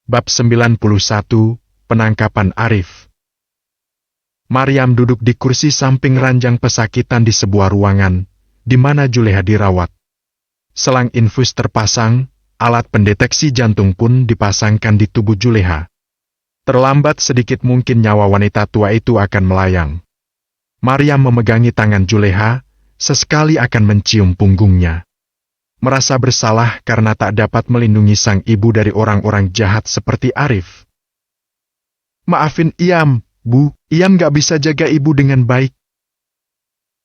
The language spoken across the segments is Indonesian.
Bab 91, Penangkapan Arif. Maryam duduk di kursi samping ranjang pesakitan di sebuah ruangan, di mana Juleha dirawat. Selang infus terpasang, alat pendeteksi jantung pun dipasangkan di tubuh Juleha. Terlambat sedikit mungkin nyawa wanita tua itu akan melayang. Maryam memegangi tangan Juleha, sesekali akan mencium punggungnya. Merasa bersalah karena tak dapat melindungi sang ibu dari orang-orang jahat seperti Arif. "Maafin Iam, Bu, Iam gak bisa jaga ibu dengan baik."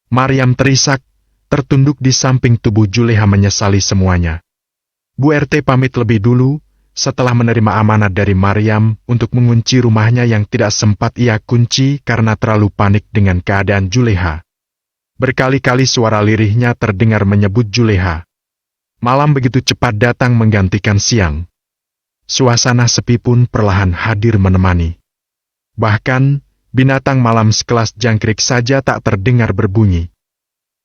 Maryam terisak, tertunduk di samping tubuh Juleha menyesali semuanya. Bu RT pamit lebih dulu, setelah menerima amanat dari Maryam untuk mengunci rumahnya yang tidak sempat ia kunci karena terlalu panik dengan keadaan Juleha. Berkali-kali suara lirihnya terdengar menyebut Juleha. Malam begitu cepat datang menggantikan siang. Suasana sepi pun perlahan hadir menemani. Bahkan, binatang malam sekelas jangkrik saja tak terdengar berbunyi.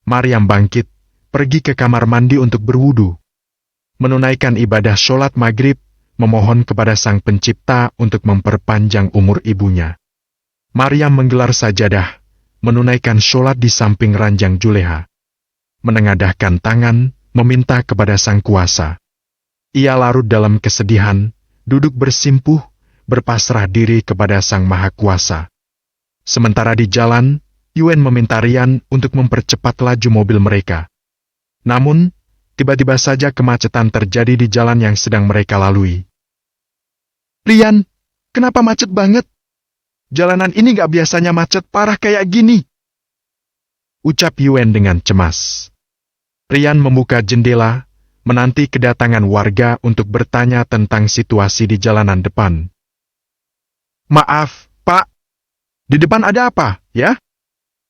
Maryam bangkit, pergi ke kamar mandi untuk berwudu. Menunaikan ibadah sholat maghrib, memohon kepada Sang Pencipta untuk memperpanjang umur ibunya. Maryam menggelar sajadah, menunaikan sholat di samping ranjang Juleha. Menengadahkan tangan, meminta kepada Sang Kuasa. Ia larut dalam kesedihan, duduk bersimpuh, berpasrah diri kepada Sang Maha Kuasa. Sementara di jalan, Yuen meminta Rian untuk mempercepat laju mobil mereka. Namun, tiba-tiba saja kemacetan terjadi di jalan yang sedang mereka lalui. "Rian, kenapa macet banget? Jalanan ini gak biasanya macet parah kayak gini," ucap Yuen dengan cemas. Rian membuka jendela, menanti kedatangan warga untuk bertanya tentang situasi di jalanan depan. "Maaf, Pak. Di depan ada apa, ya?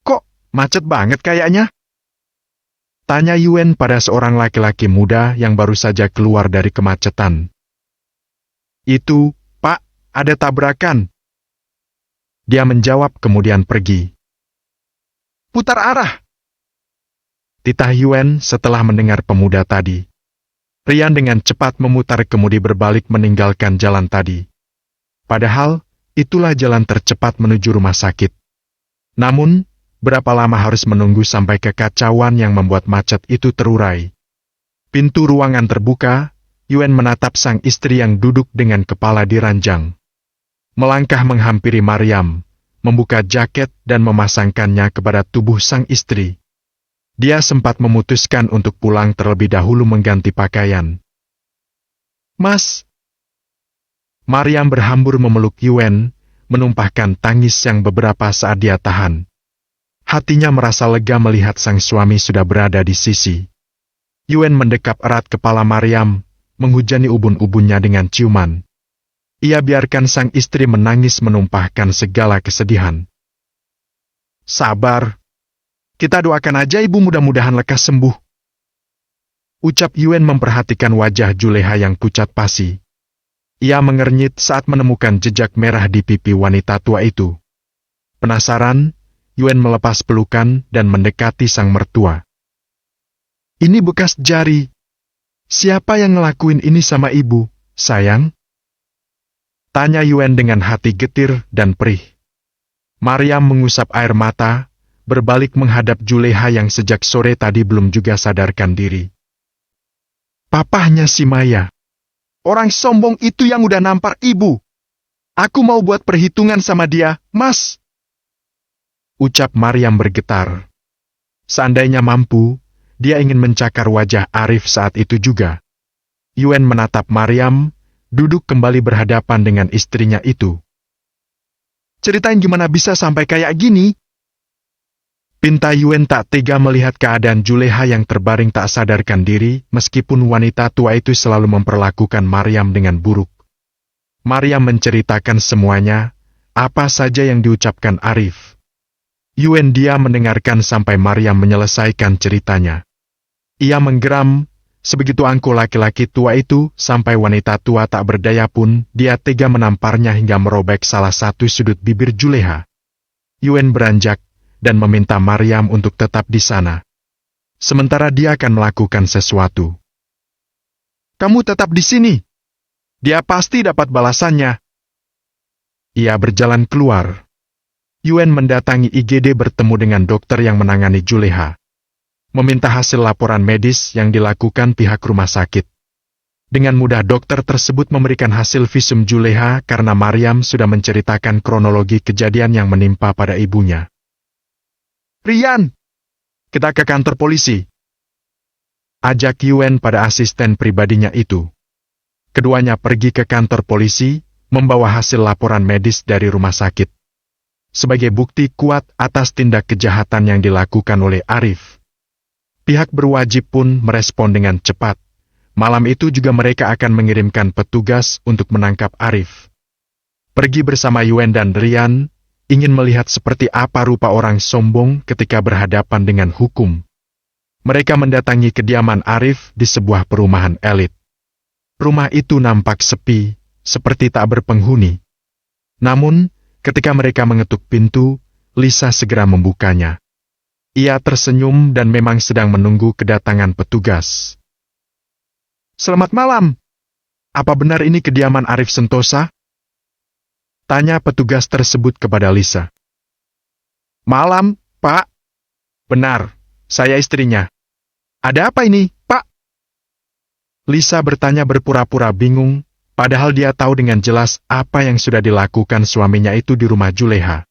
Kok macet banget kayaknya?" tanya Yuen pada seorang laki-laki muda yang baru saja keluar dari kemacetan. "Itu, Pak, ada tabrakan." Dia menjawab kemudian pergi. "Putar arah," titah Yuen setelah mendengar pemuda tadi. Rian dengan cepat memutar kemudi berbalik meninggalkan jalan tadi. Padahal, itulah jalan tercepat menuju rumah sakit. Namun, berapa lama harus menunggu sampai kekacauan yang membuat macet itu terurai. Pintu ruangan terbuka, Yuen menatap sang istri yang duduk dengan kepala di ranjang. Melangkah menghampiri Maryam, membuka jaket dan memasangkannya kepada tubuh sang istri. Dia sempat memutuskan untuk pulang terlebih dahulu mengganti pakaian. "Mas." Maryam berhambur memeluk Yuen, menumpahkan tangis yang beberapa saat dia tahan. Hatinya merasa lega melihat sang suami sudah berada di sisi. Yuen mendekap erat kepala Maryam, menghujani ubun-ubunnya dengan ciuman. Ia biarkan sang istri menangis menumpahkan segala kesedihan. "Sabar. Kita doakan aja ibu mudah-mudahan lekas sembuh," ucap Yuen memperhatikan wajah Juleha yang pucat pasi. Ia mengernyit saat menemukan jejak merah di pipi wanita tua itu. Penasaran, Yuen melepas pelukan dan mendekati sang mertua. "Ini bekas jari. Siapa yang ngelakuin ini sama ibu, sayang?" tanya Yuen dengan hati getir dan perih. Maryam mengusap air mata, berbalik menghadap Juleha yang sejak sore tadi belum juga sadarkan diri. "Papahnya si Maya. Orang sombong itu yang udah nampar ibu. Aku mau buat perhitungan sama dia, Mas," ucap Maryam bergetar. Seandainya mampu, dia ingin mencakar wajah Arif saat itu juga. Yuen menatap Maryam, duduk kembali berhadapan dengan istrinya itu. "Ceritain gimana bisa sampai kayak gini?" Pinta Yuen tak tega melihat keadaan Juleha yang terbaring tak sadarkan diri, meskipun wanita tua itu selalu memperlakukan Maryam dengan buruk. Maryam menceritakan semuanya, apa saja yang diucapkan Arif. Yuen diam mendengarkan sampai Maryam menyelesaikan ceritanya. Ia menggeram, sebegitu angkuh laki-laki tua itu, sampai wanita tua tak berdaya pun, dia tega menamparnya hingga merobek salah satu sudut bibir Juleha. Yuen beranjak, dan meminta Maryam untuk tetap di sana. Sementara dia akan melakukan sesuatu. "Kamu tetap di sini. Dia pasti dapat balasannya. Ia berjalan keluar. Yuen mendatangi IGD bertemu dengan dokter yang menangani Juleha. Meminta hasil laporan medis yang dilakukan pihak rumah sakit. Dengan mudah dokter tersebut memberikan hasil visum Juleha karena Maryam sudah menceritakan kronologi kejadian yang menimpa pada ibunya. Rian, kita ke kantor polisi. Ajak Yuen pada asisten pribadinya itu. Keduanya pergi ke kantor polisi, membawa hasil laporan medis dari rumah sakit. Sebagai bukti kuat atas tindak kejahatan yang dilakukan oleh Arif. Pihak berwajib pun merespon dengan cepat. Malam itu juga mereka akan mengirimkan petugas untuk menangkap Arif. Pergi bersama Yuen dan Rian, ingin melihat seperti apa rupa orang sombong ketika berhadapan dengan hukum. Mereka mendatangi kediaman Arif di sebuah perumahan elit. Rumah itu nampak sepi, seperti tak berpenghuni. Namun, ketika mereka mengetuk pintu, Lisa segera membukanya. Ia tersenyum dan memang sedang menunggu kedatangan petugas. Selamat malam. Apa benar ini kediaman Arif Sentosa? Tanya petugas tersebut kepada Lisa. Malam, Pak. Benar, saya istrinya. Ada apa ini, Pak? Lisa bertanya berpura-pura bingung, padahal dia tahu dengan jelas apa yang sudah dilakukan suaminya itu di rumah Juleha.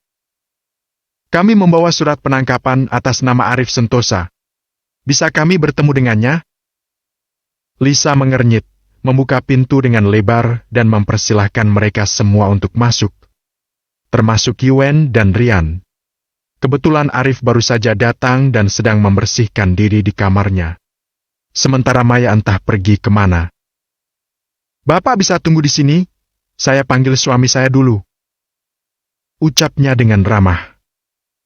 Kami membawa surat penangkapan atas nama Arif Sentosa. Bisa kami bertemu dengannya? Lisa mengernyit, membuka pintu dengan lebar dan mempersilahkan mereka semua untuk masuk. Termasuk Yuen dan Rian. Kebetulan Arif baru saja datang dan sedang membersihkan diri di kamarnya. Sementara Maya entah pergi kemana. Bapak bisa tunggu di sini? Saya panggil suami saya dulu. Ucapnya dengan ramah.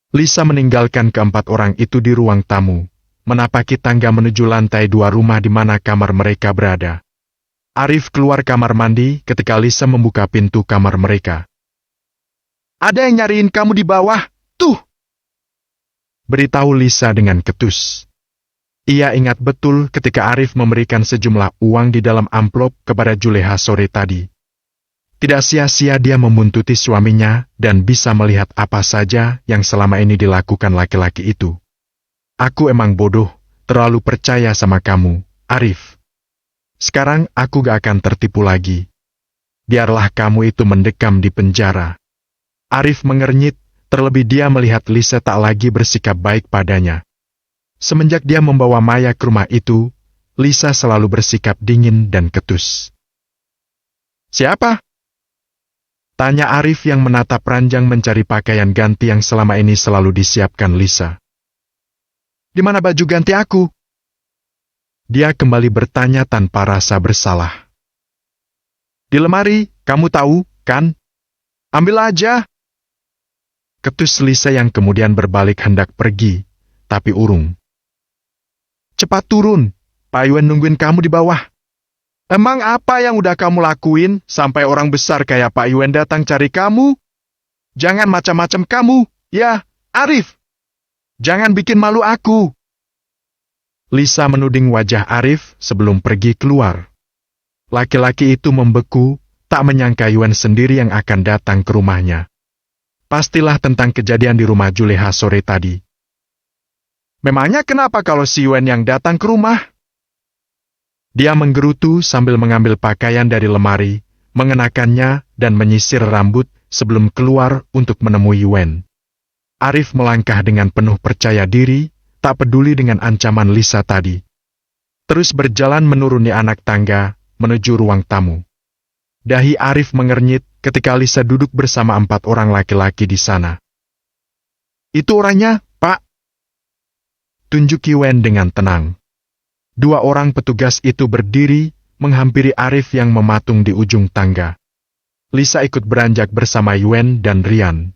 Lisa meninggalkan keempat orang itu di ruang tamu. Menapaki tangga menuju lantai 2 rumah di mana kamar mereka berada. Arif keluar kamar mandi ketika Lisa membuka pintu kamar mereka. Ada yang nyariin kamu di bawah, tuh! Beritahu Lisa dengan ketus. Ia ingat betul ketika Arif memberikan sejumlah uang di dalam amplop kepada Juleha sore tadi. Tidak sia-sia dia membuntuti suaminya dan bisa melihat apa saja yang selama ini dilakukan laki-laki itu. Aku emang bodoh, terlalu percaya sama kamu, Arif. Sekarang aku gak akan tertipu lagi. Biarlah kamu itu mendekam di penjara. Arif mengernyit, terlebih dia melihat Lisa tak lagi bersikap baik padanya. Semenjak dia membawa Maya ke rumah itu, Lisa selalu bersikap dingin dan ketus. Siapa? Tanya Arif yang menatap ranjang mencari pakaian ganti yang selama ini selalu disiapkan Lisa. Di mana baju ganti aku? Dia kembali bertanya tanpa rasa bersalah. Di lemari, kamu tahu, kan? Ambil aja. Ketus Lisa yang kemudian berbalik hendak pergi, tapi urung. Cepat turun, Pak Yuen nungguin kamu di bawah. Emang apa yang udah kamu lakuin sampai orang besar kayak Pak Yuen datang cari kamu? Jangan macam-macam kamu, ya, Arif. Jangan bikin malu aku. Lisa menuding wajah Arif sebelum pergi keluar. Laki-laki itu membeku, tak menyangka Yuen sendiri yang akan datang ke rumahnya. Pastilah tentang kejadian di rumah Juleha sore tadi. Memangnya kenapa kalau si Yuen yang datang ke rumah? Dia menggerutu sambil mengambil pakaian dari lemari, mengenakannya dan menyisir rambut sebelum keluar untuk menemui Yuen. Arif melangkah dengan penuh percaya diri, tak peduli dengan ancaman Lisa tadi. Terus berjalan menuruni anak tangga, menuju ruang tamu. Dahi Arif mengernyit ketika Lisa duduk bersama 4 orang laki-laki di sana. Itu orangnya, Pak. Tunjuk Yuen dengan tenang. 2 orang petugas itu berdiri, menghampiri Arif yang mematung di ujung tangga. Lisa ikut beranjak bersama Yuen dan Rian.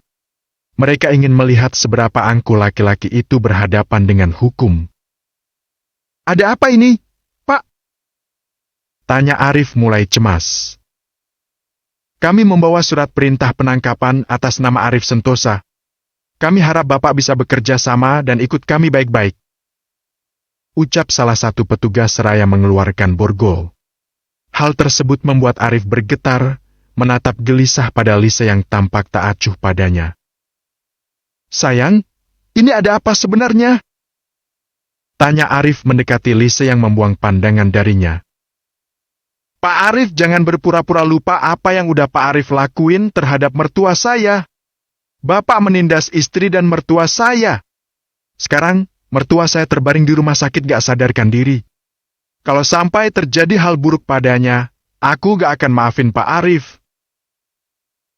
Mereka ingin melihat seberapa angkuh laki-laki itu berhadapan dengan hukum. Ada apa ini, Pak? Tanya Arif mulai cemas. Kami membawa surat perintah penangkapan atas nama Arif Sentosa. Kami harap Bapak bisa bekerja sama dan ikut kami baik-baik. Ucap salah satu petugas seraya mengeluarkan borgol. Hal tersebut membuat Arif bergetar, menatap gelisah pada Lisa yang tampak tak acuh padanya. "Sayang, ini ada apa sebenarnya?" tanya Arif mendekati Lisa yang membuang pandangan darinya. "Pak Arif, jangan berpura-pura lupa apa yang udah Pak Arif lakuin terhadap mertua saya. Bapak menindas istri dan mertua saya. Sekarang, mertua saya terbaring di rumah sakit gak sadarkan diri. Kalau sampai terjadi hal buruk padanya, aku gak akan maafin Pak Arif."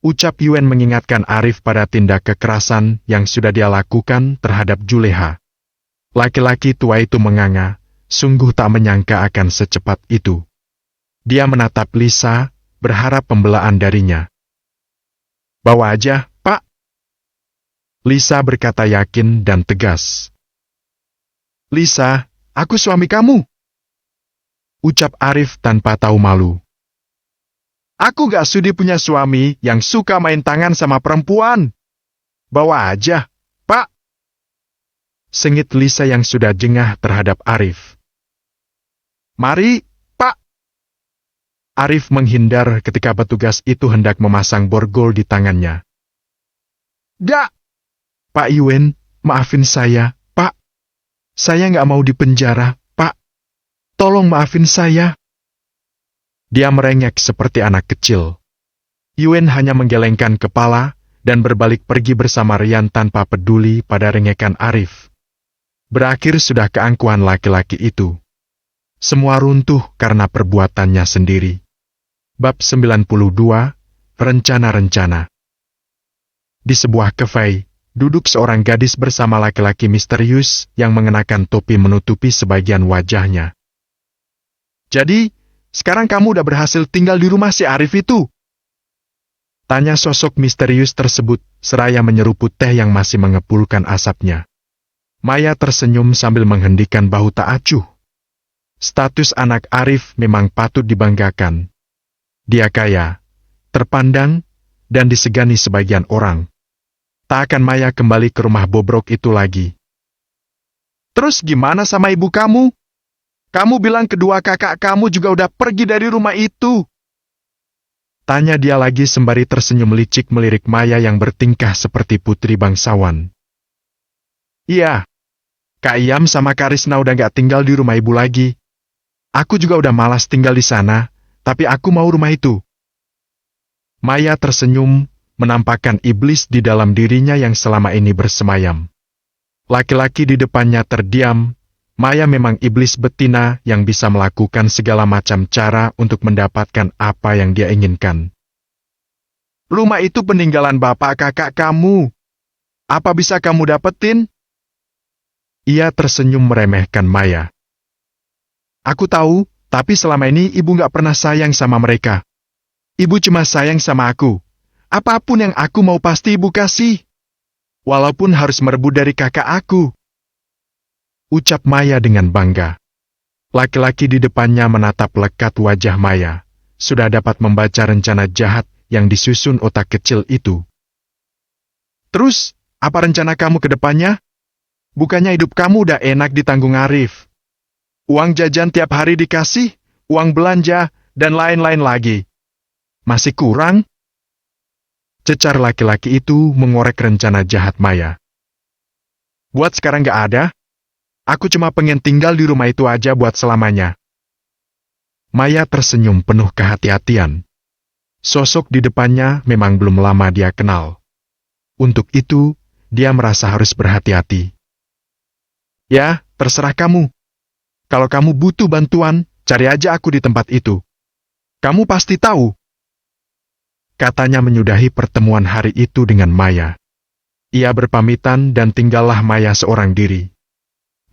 Ucap Yuen mengingatkan Arif pada tindak kekerasan yang sudah dia lakukan terhadap Juleha. Laki-laki tua itu menganga, sungguh tak menyangka akan secepat itu. Dia menatap Lisa, berharap pembelaan darinya. "Bawa aja, Pak." Lisa berkata yakin dan tegas. "Lisa, aku suami kamu," ucap Arif tanpa tahu malu. "Aku gak sudi punya suami yang suka main tangan sama perempuan. Bawa aja, Pak," sengit Lisa yang sudah jengah terhadap Arif. "Mari, Pak." Arif menghindar ketika petugas itu hendak memasang borgol di tangannya. "Dak, Pak Yuen, maafin saya, Pak. Saya nggak mau dipenjara, Pak. Tolong maafin saya." Dia merengek seperti anak kecil. Yuen hanya menggelengkan kepala dan berbalik pergi bersama Rian tanpa peduli pada rengekan Arif. Berakhir sudah keangkuhan laki-laki itu. Semua runtuh karena perbuatannya sendiri. Bab 92, Rencana-rencana. Di sebuah kafe, duduk seorang gadis bersama laki-laki misterius yang mengenakan topi menutupi sebagian wajahnya. "Jadi, sekarang kamu udah berhasil tinggal di rumah si Arif itu?" tanya sosok misterius tersebut, seraya menyeruput teh yang masih mengepulkan asapnya. Maya tersenyum sambil menghendikan bahu tak acuh. Status anak Arif memang patut dibanggakan. Dia kaya, terpandang, dan disegani sebagian orang. Tak akan Maya kembali ke rumah bobrok itu lagi. "Terus gimana sama ibu kamu? Kamu bilang kedua kakak kamu juga udah pergi dari rumah itu?" tanya dia lagi sembari tersenyum licik melirik Maya yang bertingkah seperti putri bangsawan. "Iya, Kak Iyam sama Kak Risna udah gak tinggal di rumah ibu lagi. Aku juga udah malas tinggal di sana, tapi aku mau rumah itu." Maya tersenyum, menampakkan iblis di dalam dirinya yang selama ini bersemayam. Laki-laki di depannya terdiam. Maya memang iblis betina yang bisa melakukan segala macam cara untuk mendapatkan apa yang dia inginkan. "Rumah itu peninggalan bapak kakak kamu. Apa bisa kamu dapetin?" Ia tersenyum meremehkan Maya. "Aku tahu, tapi selama ini ibu gak pernah sayang sama mereka. Ibu cuma sayang sama aku. Apapun yang aku mau pasti ibu kasih. Walaupun harus merebut dari kakak aku," ucap Maya dengan bangga. Laki-laki di depannya menatap lekat wajah Maya, sudah dapat membaca rencana jahat yang disusun otak kecil itu. "Terus, apa rencana kamu ke depannya? Bukannya hidup kamu udah enak ditanggung Arif. Uang jajan tiap hari dikasih, uang belanja, dan lain-lain lagi. Masih kurang?" cecar laki-laki itu mengorek rencana jahat Maya. "Buat sekarang gak ada. Aku cuma pengen tinggal di rumah itu aja buat selamanya." Maya tersenyum penuh kehati-hatian. Sosok di depannya memang belum lama dia kenal. Untuk itu, dia merasa harus berhati-hati. "Ya, terserah kamu. Kalau kamu butuh bantuan, cari aja aku di tempat itu. Kamu pasti tahu," katanya menyudahi pertemuan hari itu dengan Maya. Ia berpamitan dan tinggallah Maya seorang diri.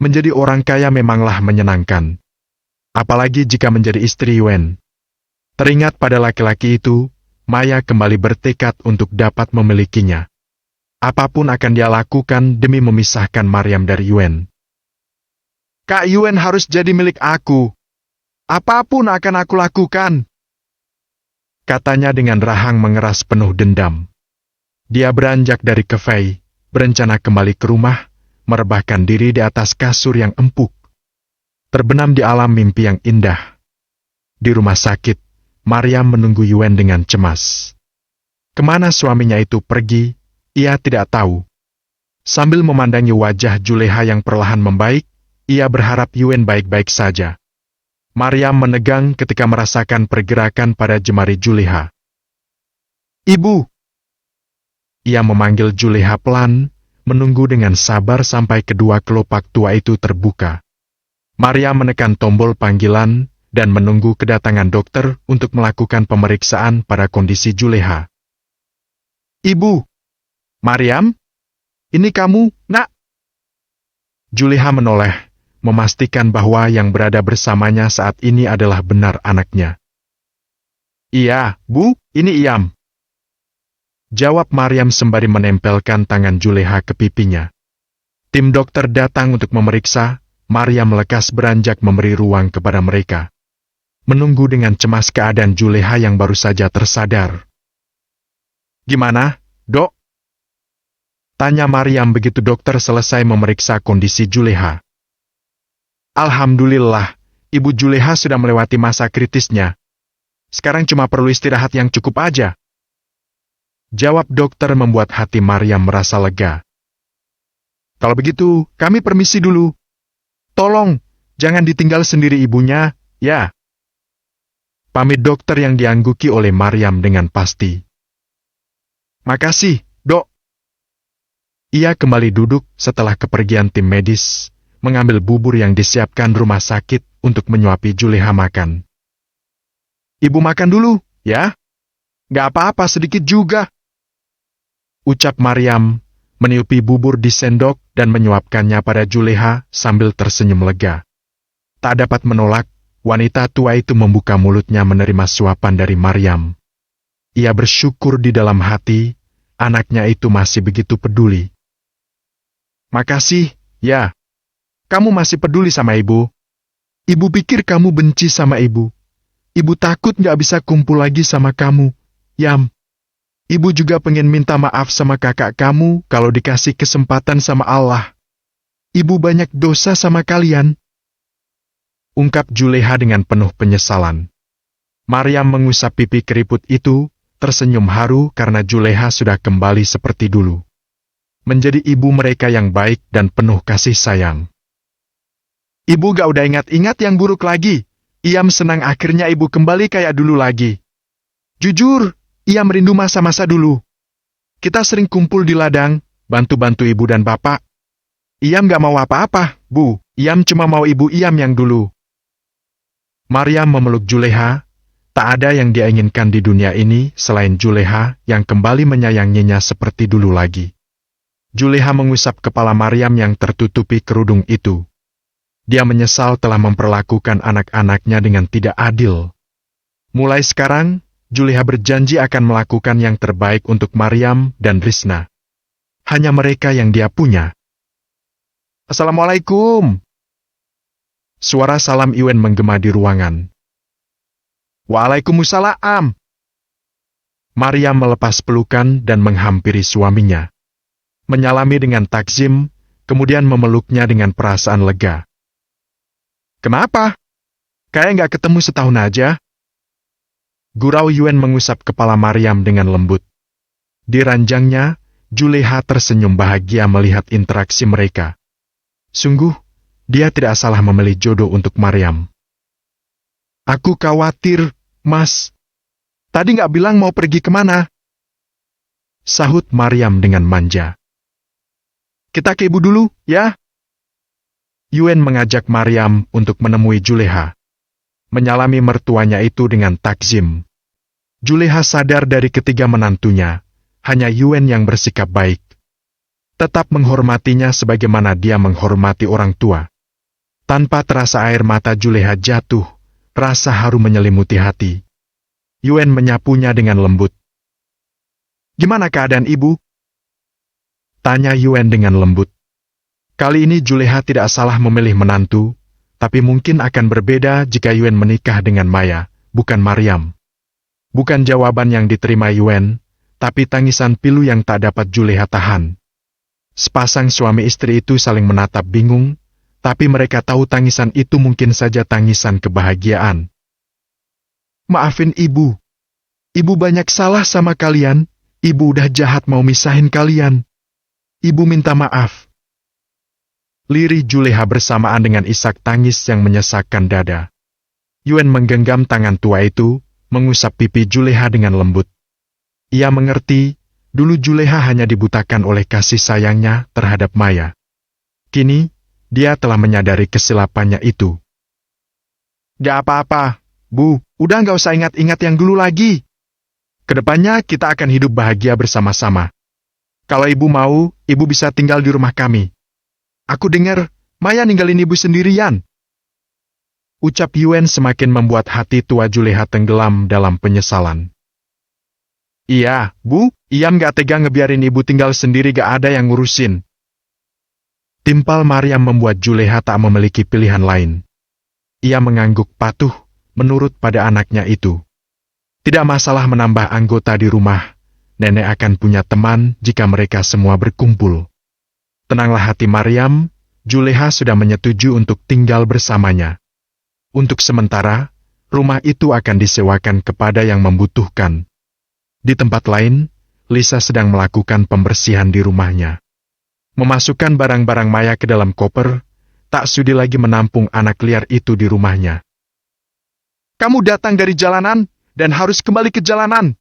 Menjadi orang kaya memanglah menyenangkan. Apalagi jika menjadi istri Yuen. Teringat pada laki-laki itu, Maya kembali bertekad untuk dapat memilikinya. Apapun akan dia lakukan demi memisahkan Maryam dari Yuen. "Kak Yuen harus jadi milik aku. Apapun akan aku lakukan," katanya dengan rahang mengeras penuh dendam. Dia beranjak dari kafe, berencana kembali ke rumah, merebahkan diri di atas kasur yang empuk. Terbenam di alam mimpi yang indah. Di rumah sakit, Maryam menunggu Yuen dengan cemas. Kemana suaminya itu pergi, ia tidak tahu. Sambil memandangi wajah Juleha yang perlahan membaik, ia berharap Yuen baik-baik saja. Maryam menegang ketika merasakan pergerakan pada jemari Juleha. "Ibu!" Ia memanggil Juleha pelan, menunggu dengan sabar sampai kedua kelopak tua itu terbuka. Maryam menekan tombol panggilan dan menunggu kedatangan dokter untuk melakukan pemeriksaan pada kondisi Juleha. "Ibu! Maryam? Ini kamu, Nak?" Juleha menoleh, memastikan bahwa yang berada bersamanya saat ini adalah benar anaknya. "Iya, Bu, ini Iam," jawab Maryam sembari menempelkan tangan Juleha ke pipinya. Tim dokter datang untuk memeriksa, Maryam lekas beranjak memberi ruang kepada mereka. Menunggu dengan cemas keadaan Juleha yang baru saja tersadar. "Gimana, Dok?" tanya Maryam begitu dokter selesai memeriksa kondisi Juleha. "Alhamdulillah, Ibu Juleha sudah melewati masa kritisnya. Sekarang cuma perlu istirahat yang cukup aja," jawab dokter membuat hati Maryam merasa lega. "Kalau begitu, kami permisi dulu. Tolong, jangan ditinggal sendiri ibunya, ya." Pamit dokter yang diangguki oleh Maryam dengan pasti. "Makasih, Dok." Ia kembali duduk setelah kepergian tim medis, mengambil bubur yang disiapkan rumah sakit untuk menyuapi Juleha makan. "Ibu makan dulu, ya? Gak apa-apa, sedikit juga," ucap Maryam, meniupi bubur di sendok dan menyuapkannya pada Juleha sambil tersenyum lega. Tak dapat menolak, wanita tua itu membuka mulutnya menerima suapan dari Maryam. Ia bersyukur di dalam hati, anaknya itu masih begitu peduli. "Makasih, ya. Kamu masih peduli sama ibu. Ibu pikir kamu benci sama ibu. Ibu takut gak bisa kumpul lagi sama kamu, Yam. Ibu juga pengen minta maaf sama kakak kamu kalau dikasih kesempatan sama Allah. Ibu banyak dosa sama kalian," ungkap Juleha dengan penuh penyesalan. Maryam mengusap pipi keriput itu, tersenyum haru karena Juleha sudah kembali seperti dulu. Menjadi ibu mereka yang baik dan penuh kasih sayang. "Ibu gak udah ingat-ingat yang buruk lagi. Iam senang akhirnya ibu kembali kayak dulu lagi. Jujur, Iam rindu masa-masa dulu. Kita sering kumpul di ladang, bantu-bantu ibu dan bapak. Iam gak mau apa-apa, Bu. Iam cuma mau ibu Iam yang dulu." Maryam memeluk Juleha. Tak ada yang dia inginkan di dunia ini selain Juleha yang kembali menyayanginya seperti dulu lagi. Juleha mengusap kepala Maryam yang tertutupi kerudung itu. Dia menyesal telah memperlakukan anak-anaknya dengan tidak adil. Mulai sekarang, Juleha berjanji akan melakukan yang terbaik untuk Maryam dan Rizna. Hanya mereka yang dia punya. "Assalamualaikum." Suara salam Yuen menggema di ruangan. "Waalaikumsalam." Maryam melepas pelukan dan menghampiri suaminya. Menyalami dengan takzim, kemudian memeluknya dengan perasaan lega. "Kenapa? Kayak nggak ketemu setahun aja?" Gurau Yuen mengusap kepala Maryam dengan lembut. Di ranjangnya, Juleha tersenyum bahagia melihat interaksi mereka. Sungguh, dia tidak salah memilih jodoh untuk Maryam. "Aku khawatir, Mas. Tadi nggak bilang mau pergi kemana?" sahut Maryam dengan manja. "Kita ke ibu dulu, ya?" Yuen mengajak Maryam untuk menemui Juleha. Menyalami mertuanya itu dengan takzim. Juleha sadar dari ketiga menantunya, hanya Yuen yang bersikap baik. Tetap menghormatinya sebagaimana dia menghormati orang tua. Tanpa terasa air mata Juleha jatuh, rasa haru menyelimuti hati. Yuen menyapunya dengan lembut. "Gimana keadaan ibu?" tanya Yuen dengan lembut. Kali ini Juleha tidak salah memilih menantu, tapi mungkin akan berbeda jika Yuen menikah dengan Maya, bukan Maryam. Bukan jawaban yang diterima Yuen, tapi tangisan pilu yang tak dapat Juleha tahan. Sepasang suami istri itu saling menatap bingung, tapi mereka tahu tangisan itu mungkin saja tangisan kebahagiaan. Maafin ibu. Ibu banyak salah sama kalian. Ibu udah jahat mau misahin kalian. Ibu minta maaf. Lirih Juleha bersamaan dengan isak tangis yang menyesakkan dada. Yuen menggenggam tangan tua itu, mengusap pipi Juleha dengan lembut. Ia mengerti, dulu Juleha hanya dibutakan oleh kasih sayangnya terhadap Maya. Kini, dia telah menyadari kesilapannya itu. Gak apa-apa, Bu, udah gak usah ingat-ingat yang dulu lagi. Kedepannya kita akan hidup bahagia bersama-sama. Kalau ibu mau, ibu bisa tinggal di rumah kami. Aku dengar, Maya ninggalin ibu sendirian. Ucap Yuen semakin membuat hati tua Juleha tenggelam dalam penyesalan. Iya, Bu, Iam gak tega ngebiarin ibu tinggal sendiri gak ada yang ngurusin. Timpal Maryam membuat Juleha tak memiliki pilihan lain. Ia mengangguk patuh, menurut pada anaknya itu. Tidak masalah menambah anggota di rumah, nenek akan punya teman jika mereka semua berkumpul. Tenanglah hati Maryam, Juleha sudah menyetujui untuk tinggal bersamanya. Untuk sementara, rumah itu akan disewakan kepada yang membutuhkan. Di tempat lain, Lisa sedang melakukan pembersihan di rumahnya. Memasukkan barang-barang Maya ke dalam koper, tak sudi lagi menampung anak liar itu di rumahnya. Kamu datang dari jalanan, dan harus kembali ke jalanan.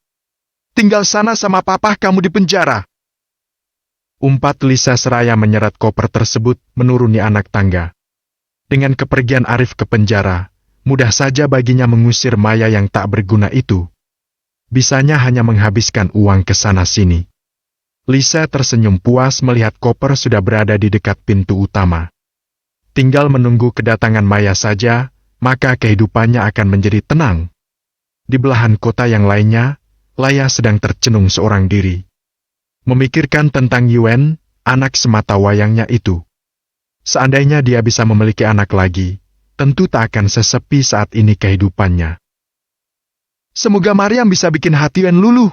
Tinggal sana sama papa kamu di penjara. Umpat Lisa seraya menyeret koper tersebut menuruni anak tangga. Dengan kepergian Arif ke penjara, mudah saja baginya mengusir Maya yang tak berguna itu. Bisanya hanya menghabiskan uang ke sana-sini. Lisa tersenyum puas melihat koper sudah berada di dekat pintu utama. Tinggal menunggu kedatangan Maya saja, maka kehidupannya akan menjadi tenang. Di belahan kota yang lainnya, Laya sedang tercenung seorang diri. Memikirkan tentang Yuen, anak semata wayangnya itu. Seandainya dia bisa memiliki anak lagi, tentu tak akan sesepi saat ini kehidupannya. Semoga Maryam bisa bikin hati Yuen luluh.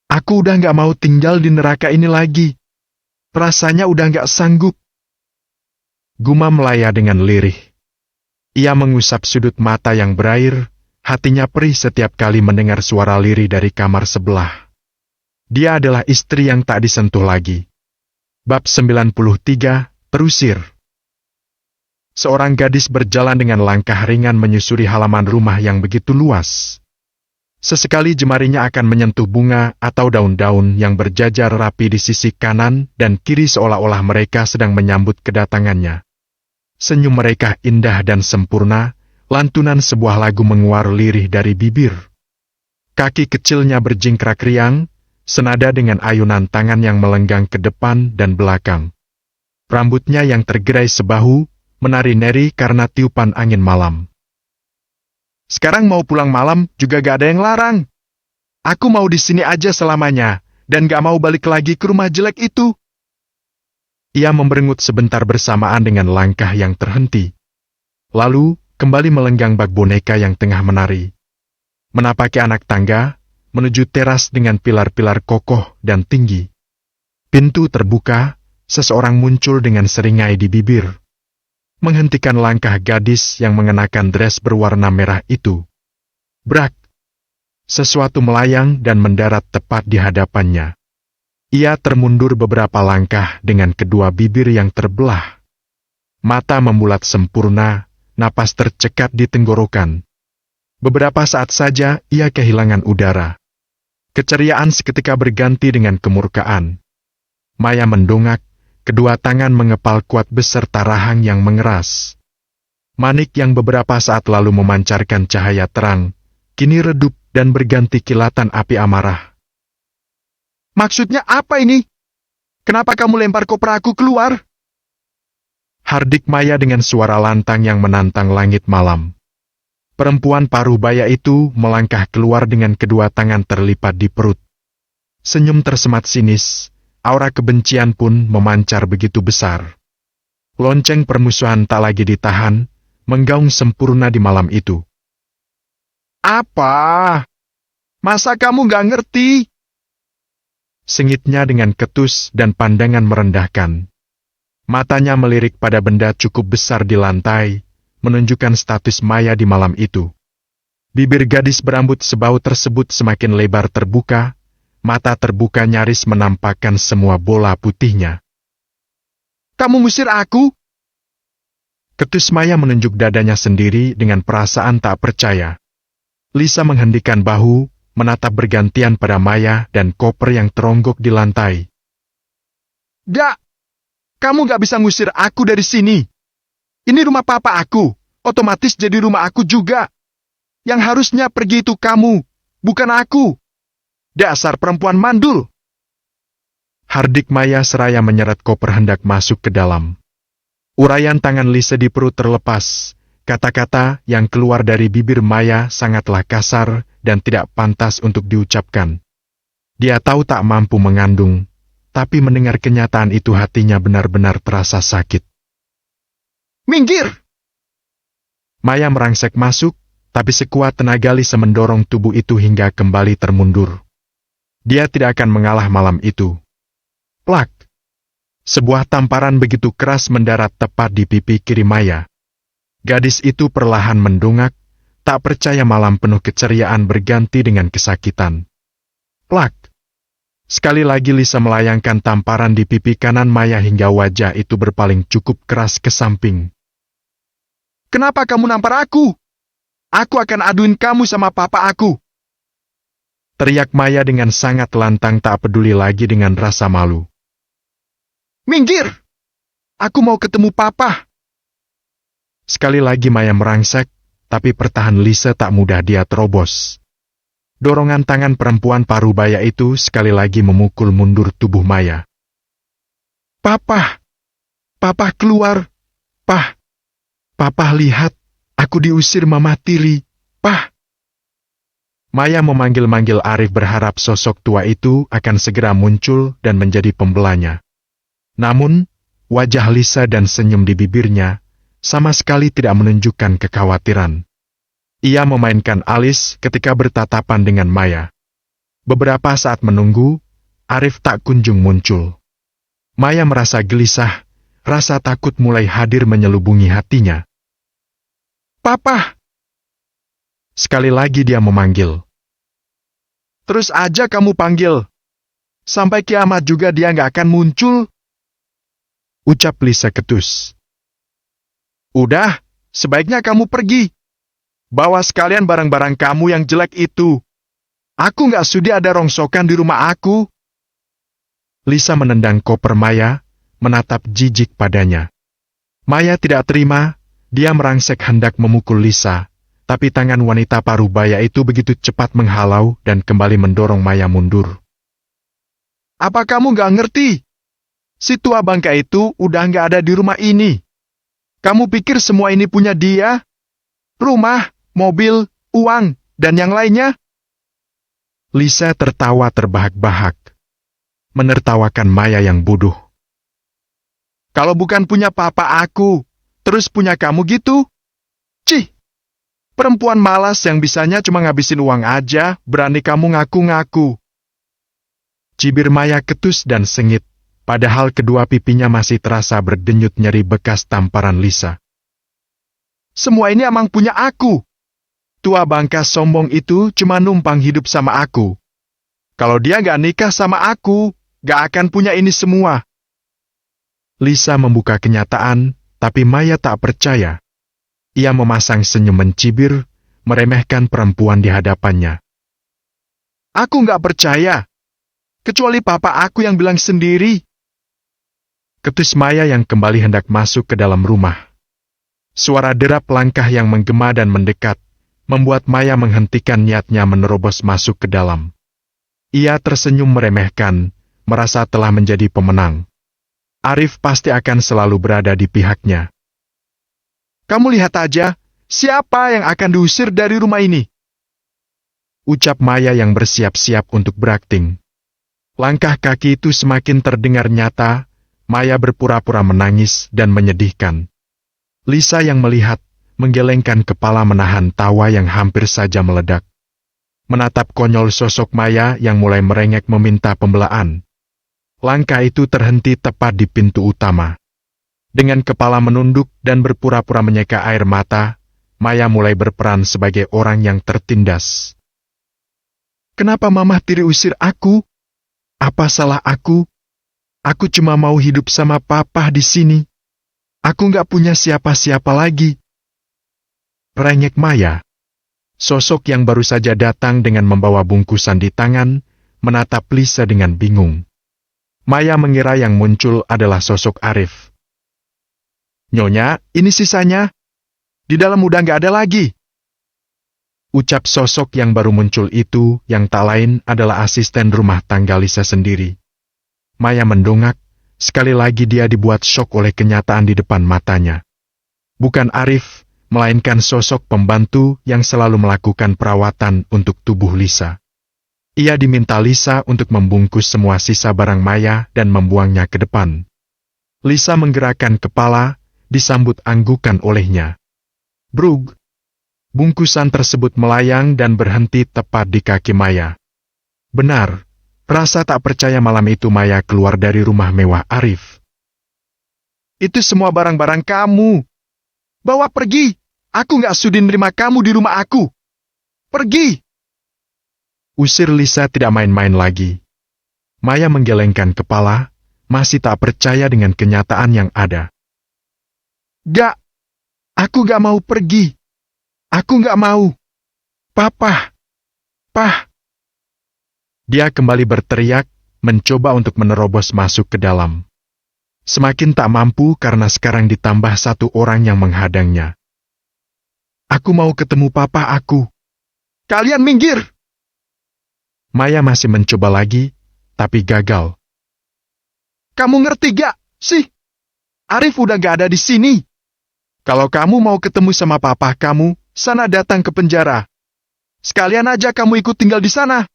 Aku udah gak mau tinggal di neraka ini lagi. Rasanya udah gak sanggup. Gumam Laya dengan lirih. Ia mengusap sudut mata yang berair, hatinya perih setiap kali mendengar suara lirih dari kamar sebelah. Dia adalah istri yang tak disentuh lagi. Bab 93, terusir. Seorang gadis berjalan dengan langkah ringan menyusuri halaman rumah yang begitu luas. Sesekali jemarinya akan menyentuh bunga atau daun-daun yang berjajar rapi di sisi kanan dan kiri seolah-olah mereka sedang menyambut kedatangannya. Senyum mereka indah dan sempurna, lantunan sebuah lagu menguar lirih dari bibir. Kaki kecilnya berjingkrak riang, senada dengan ayunan tangan yang melenggang ke depan dan belakang. Rambutnya yang tergerai sebahu, menari-nari karena tiupan angin malam. Sekarang mau pulang malam juga gak ada yang larang. Aku mau di sini aja selamanya, dan gak mau balik lagi ke rumah jelek itu. Ia memberengut sebentar bersamaan dengan langkah yang terhenti. Lalu, kembali melenggang bak boneka yang tengah menari. Menapaki anak tangga, menuju teras dengan pilar-pilar kokoh dan tinggi. Pintu terbuka, seseorang muncul dengan seringai di bibir. Menghentikan langkah gadis yang mengenakan dres berwarna merah itu. Brak! Sesuatu melayang dan mendarat tepat di hadapannya. Ia termundur beberapa langkah dengan kedua bibir yang terbelah. Mata membulat sempurna, napas tercekat di tenggorokan. Beberapa saat saja ia kehilangan udara. Keceriaan seketika berganti dengan kemurkaan. Maya mendongak, kedua tangan mengepal kuat beserta rahang yang mengeras. Manik yang beberapa saat lalu memancarkan cahaya terang, kini redup dan berganti kilatan api amarah. Maksudnya apa ini? Kenapa kamu lempar koper aku keluar? Hardik Maya dengan suara lantang yang menantang langit malam. Perempuan paruh baya itu melangkah keluar dengan kedua tangan terlipat di perut. Senyum tersemat sinis, aura kebencian pun memancar begitu besar. Lonceng permusuhan tak lagi ditahan, menggaung sempurna di malam itu. Apa? Masa kamu gak ngerti? Sengitnya dengan ketus dan pandangan merendahkan. Matanya melirik pada benda cukup besar di lantai, menunjukkan status Maya di malam itu. Bibir gadis berambut sebau tersebut semakin lebar terbuka, mata terbuka nyaris menampakkan semua bola putihnya. "Kamu ngusir aku?" Ketus Maya menunjuk dadanya sendiri dengan perasaan tak percaya. Lisa menghendikan bahu, menatap bergantian pada Maya dan koper yang teronggok di lantai. "Gak! Kamu gak bisa ngusir aku dari sini. Ini rumah papa aku, otomatis jadi rumah aku juga. Yang harusnya pergi itu kamu, bukan aku. Dasar perempuan mandul!" Hardik Maya seraya menyeret koper hendak masuk ke dalam. Uraian tangan Lisa di perut terlepas. Kata-kata yang keluar dari bibir Maya sangatlah kasar dan tidak pantas untuk diucapkan. Dia tahu tak mampu mengandung, tapi mendengar kenyataan itu hatinya benar-benar terasa sakit. "Minggir!" Maya merangsek masuk, tapi sekuat tenaga Lisa mendorong tubuh itu hingga kembali termundur. Dia tidak akan mengalah malam itu. Plak! Sebuah tamparan begitu keras mendarat tepat di pipi kiri Maya. Gadis itu perlahan mendongak, tak percaya malam penuh keceriaan berganti dengan kesakitan. Plak! Sekali lagi Lisa melayangkan tamparan di pipi kanan Maya hingga wajah itu berpaling cukup keras ke samping. "Kenapa kamu nampar aku? Aku akan aduin kamu sama papa aku!" Teriak Maya dengan sangat lantang tak peduli lagi dengan rasa malu. "Minggir! Aku mau ketemu papa!" Sekali lagi Maya merangsek, tapi pertahan Lisa tak mudah dia terobos. Dorongan tangan perempuan parubaya itu sekali lagi memukul mundur tubuh Maya. "Papa! Papa keluar! Pah! Papa lihat, aku diusir Mama Tiri! Pah!" Maya memanggil-manggil Arif berharap sosok tua itu akan segera muncul dan menjadi pembelanya. Namun, wajah Lisa dan senyum di bibirnya sama sekali tidak menunjukkan kekhawatiran. Ia memainkan alis ketika bertatapan dengan Maya. Beberapa saat menunggu, Arif tak kunjung muncul. Maya merasa gelisah, rasa takut mulai hadir menyelubungi hatinya. "Papa!" Sekali lagi dia memanggil. "Terus aja kamu panggil. Sampai kiamat juga dia nggak akan muncul," ucap Lisa ketus. "Udah, sebaiknya kamu pergi. Bawa sekalian barang-barang kamu yang jelek itu. Aku nggak sudi ada rongsokan di rumah aku." Lisa menendang koper Maya, menatap jijik padanya. Maya tidak terima, dia merangsek hendak memukul Lisa, tapi tangan wanita parubaya itu begitu cepat menghalau dan kembali mendorong Maya mundur. "Apa kamu nggak ngerti? Si tua bangka itu udah nggak ada di rumah ini. Kamu pikir semua ini punya dia? Rumah, mobil, uang, dan yang lainnya?" Lisa tertawa terbahak-bahak, menertawakan Maya yang bodoh. "Kalau bukan punya papa aku, terus punya kamu gitu? Cih! Perempuan malas yang bisanya cuma ngabisin uang aja, berani kamu ngaku-ngaku." Cibir Maya ketus dan sengit, padahal kedua pipinya masih terasa berdenyut nyeri bekas tamparan Lisa. "Semua ini emang punya aku. Tua bangka sombong itu cuma numpang hidup sama aku. Kalau dia nggak nikah sama aku, nggak akan punya ini semua." Lisa membuka kenyataan, tapi Maya tak percaya. Ia memasang senyum mencibir, meremehkan perempuan di hadapannya. "Aku nggak percaya. Kecuali papa aku yang bilang sendiri." Ketus Maya yang kembali hendak masuk ke dalam rumah. Suara derap langkah yang menggema dan mendekat, membuat Maya menghentikan niatnya menerobos masuk ke dalam. Ia tersenyum meremehkan, merasa telah menjadi pemenang. Arif pasti akan selalu berada di pihaknya. "Kamu lihat aja, siapa yang akan diusir dari rumah ini?" ucap Maya yang bersiap-siap untuk berakting. Langkah kaki itu semakin terdengar nyata, Maya berpura-pura menangis dan menyedihkan. Lisa yang melihat, menggelengkan kepala menahan tawa yang hampir saja meledak. Menatap konyol sosok Maya yang mulai merengek meminta pembelaan. Langkah itu terhenti tepat di pintu utama. Dengan kepala menunduk dan berpura-pura menyeka air mata, Maya mulai berperan sebagai orang yang tertindas. Kenapa Mama Tiri usir aku? Apa salah aku? Aku cuma mau hidup sama Papa di sini. Aku nggak punya siapa-siapa lagi. Rengek Maya. Sosok yang baru saja datang dengan membawa bungkusan di tangan, menatap Lisa dengan bingung. Maya mengira yang muncul adalah sosok Arif. Nyonya, ini sisanya. Di dalam udah nggak ada lagi. Ucap sosok yang baru muncul itu yang tak lain adalah asisten rumah tangga Lisa sendiri. Maya mendongak, sekali lagi dia dibuat syok oleh kenyataan di depan matanya. Bukan Arif, melainkan sosok pembantu yang selalu melakukan perawatan untuk tubuh Lisa. Ia diminta Lisa untuk membungkus semua sisa barang Maya dan membuangnya ke depan. Lisa menggerakkan kepala, disambut anggukan olehnya. Brug! Bungkusan tersebut melayang dan berhenti tepat di kaki Maya. Benar, rasa tak percaya malam itu Maya keluar dari rumah mewah Arif. Itu semua barang-barang kamu. Bawa pergi! Aku nggak sudi nerima kamu di rumah aku. Pergi! Usir Lisa tidak main-main lagi. Maya menggelengkan kepala, masih tak percaya dengan kenyataan yang ada. Gak! Aku gak mau pergi. Aku gak mau. Papa! Pah! Dia kembali berteriak, mencoba untuk menerobos masuk ke dalam. Semakin tak mampu karena sekarang ditambah satu orang yang menghadangnya. Aku mau ketemu papa aku. Kalian minggir! Maya masih mencoba lagi, tapi gagal. Kamu ngerti gak sih? Arif udah gak ada di sini. Kalau kamu mau ketemu sama papa kamu, sana datang ke penjara. Sekalian aja kamu ikut tinggal di sana.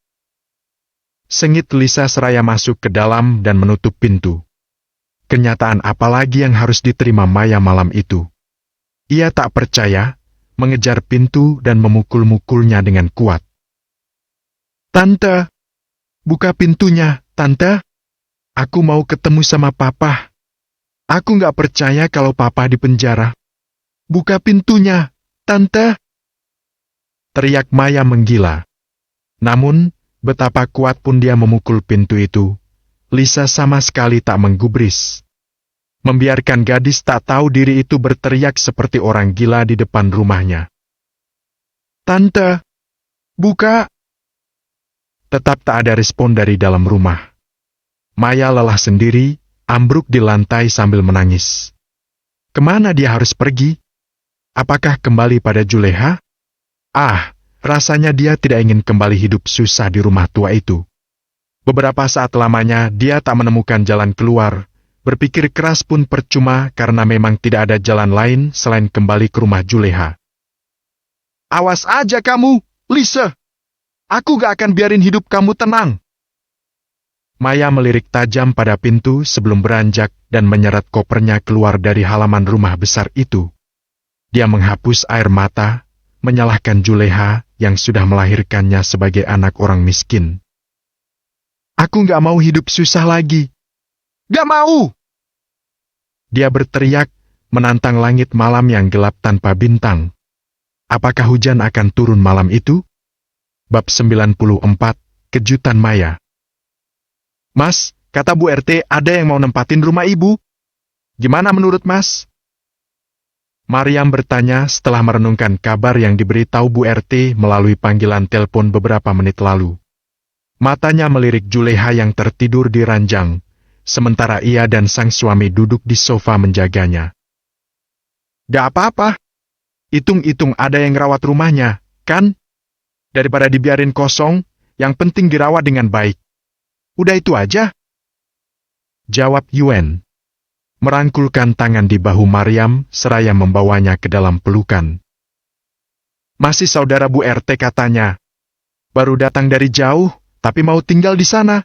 Sengit Lisa seraya masuk ke dalam dan menutup pintu. Kenyataan apa lagi yang harus diterima Maya malam itu? Ia tak percaya, mengejar pintu dan memukul-mukulnya dengan kuat. Tante, buka pintunya, Tante. Aku mau ketemu sama Papa. Aku nggak percaya kalau Papa di penjara. Buka pintunya, Tante. Teriak Maya menggila. Namun, betapa kuat pun dia memukul pintu itu, Lisa sama sekali tak menggubris. Membiarkan gadis tak tahu diri itu berteriak seperti orang gila di depan rumahnya. Tante, buka! Tetap tak ada respon dari dalam rumah. Maya lelah sendiri, ambruk di lantai sambil menangis. Kemana dia harus pergi? Apakah kembali pada Juleha? Ah, rasanya dia tidak ingin kembali hidup susah di rumah tua itu. Beberapa saat lamanya dia tak menemukan jalan keluar. Berpikir keras pun percuma karena memang tidak ada jalan lain selain kembali ke rumah Juleha. Awas aja kamu, Lisa! Aku gak akan biarin hidup kamu tenang. Maya melirik tajam pada pintu sebelum beranjak dan menyeret kopernya keluar dari halaman rumah besar itu. Dia menghapus air mata, menyalahkan Juleha yang sudah melahirkannya sebagai anak orang miskin. Aku gak mau hidup susah lagi. Gak mau! Dia berteriak, menantang langit malam yang gelap tanpa bintang. Apakah hujan akan turun malam itu? Bab 94, Kejutan Maya. Mas, kata Bu RT ada yang mau nempatin rumah ibu. Gimana menurut Mas? Maryam bertanya setelah merenungkan kabar yang diberitahu Bu RT melalui panggilan telepon beberapa menit lalu. Matanya melirik Juleha yang tertidur di ranjang, sementara ia dan sang suami duduk di sofa menjaganya. Gak apa-apa. Hitung-hitung ada yang rawat rumahnya, kan? Daripada dibiarin kosong, yang penting dirawat dengan baik. Udah itu aja. Jawab Yuen. Merangkulkan tangan di bahu Maryam seraya membawanya ke dalam pelukan. Masih saudara Bu RT katanya. Baru datang dari jauh, tapi mau tinggal di sana.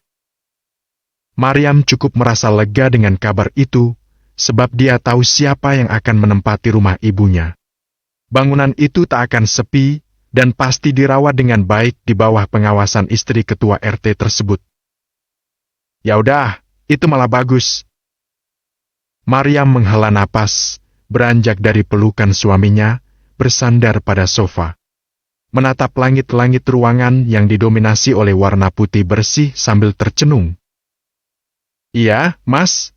Maryam cukup merasa lega dengan kabar itu, sebab dia tahu siapa yang akan menempati rumah ibunya. Bangunan itu tak akan sepi, dan pasti dirawat dengan baik di bawah pengawasan istri ketua RT tersebut. Ya udah, itu malah bagus. Maryam menghela napas, beranjak dari pelukan suaminya, bersandar pada sofa. Menatap langit-langit ruangan yang didominasi oleh warna putih bersih sambil tercenung. Iya, Mas.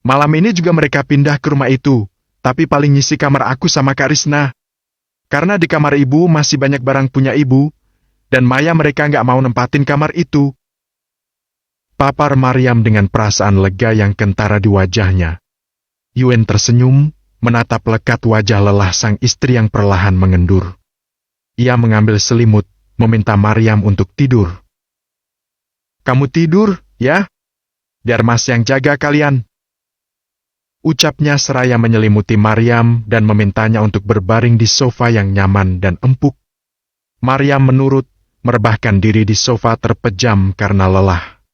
Malam ini juga mereka pindah ke rumah itu, tapi paling ngisi kamar aku sama Kak Risna. Karena di kamar ibu masih banyak barang punya ibu, dan Maya mereka nggak mau nempatin kamar itu. Papar Maryam dengan perasaan lega yang kentara di wajahnya. Yuen tersenyum, menatap lekat wajah lelah sang istri yang perlahan mengendur. Ia mengambil selimut, meminta Maryam untuk tidur. Kamu tidur, ya? Biar Mas yang jaga kalian. Ucapnya seraya menyelimuti Maryam dan memintanya untuk berbaring di sofa yang nyaman dan empuk. Maryam menurut, merebahkan diri di sofa terpejam karena lelah.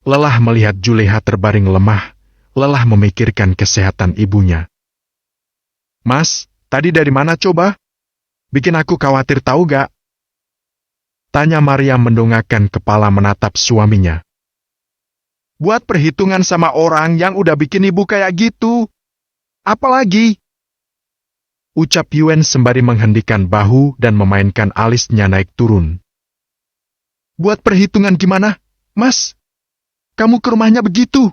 Lelah melihat Juleha terbaring lemah, lelah memikirkan kesehatan ibunya. Mas, tadi dari mana coba? Bikin aku khawatir tahu gak? Tanya Maryam mendongakkan kepala menatap suaminya. Buat perhitungan sama orang yang udah bikin ibu kayak gitu. Apalagi? Ucap Yuen sembari menghendikan bahu dan memainkan alisnya naik turun. Buat perhitungan gimana, Mas? Kamu ke rumahnya begitu?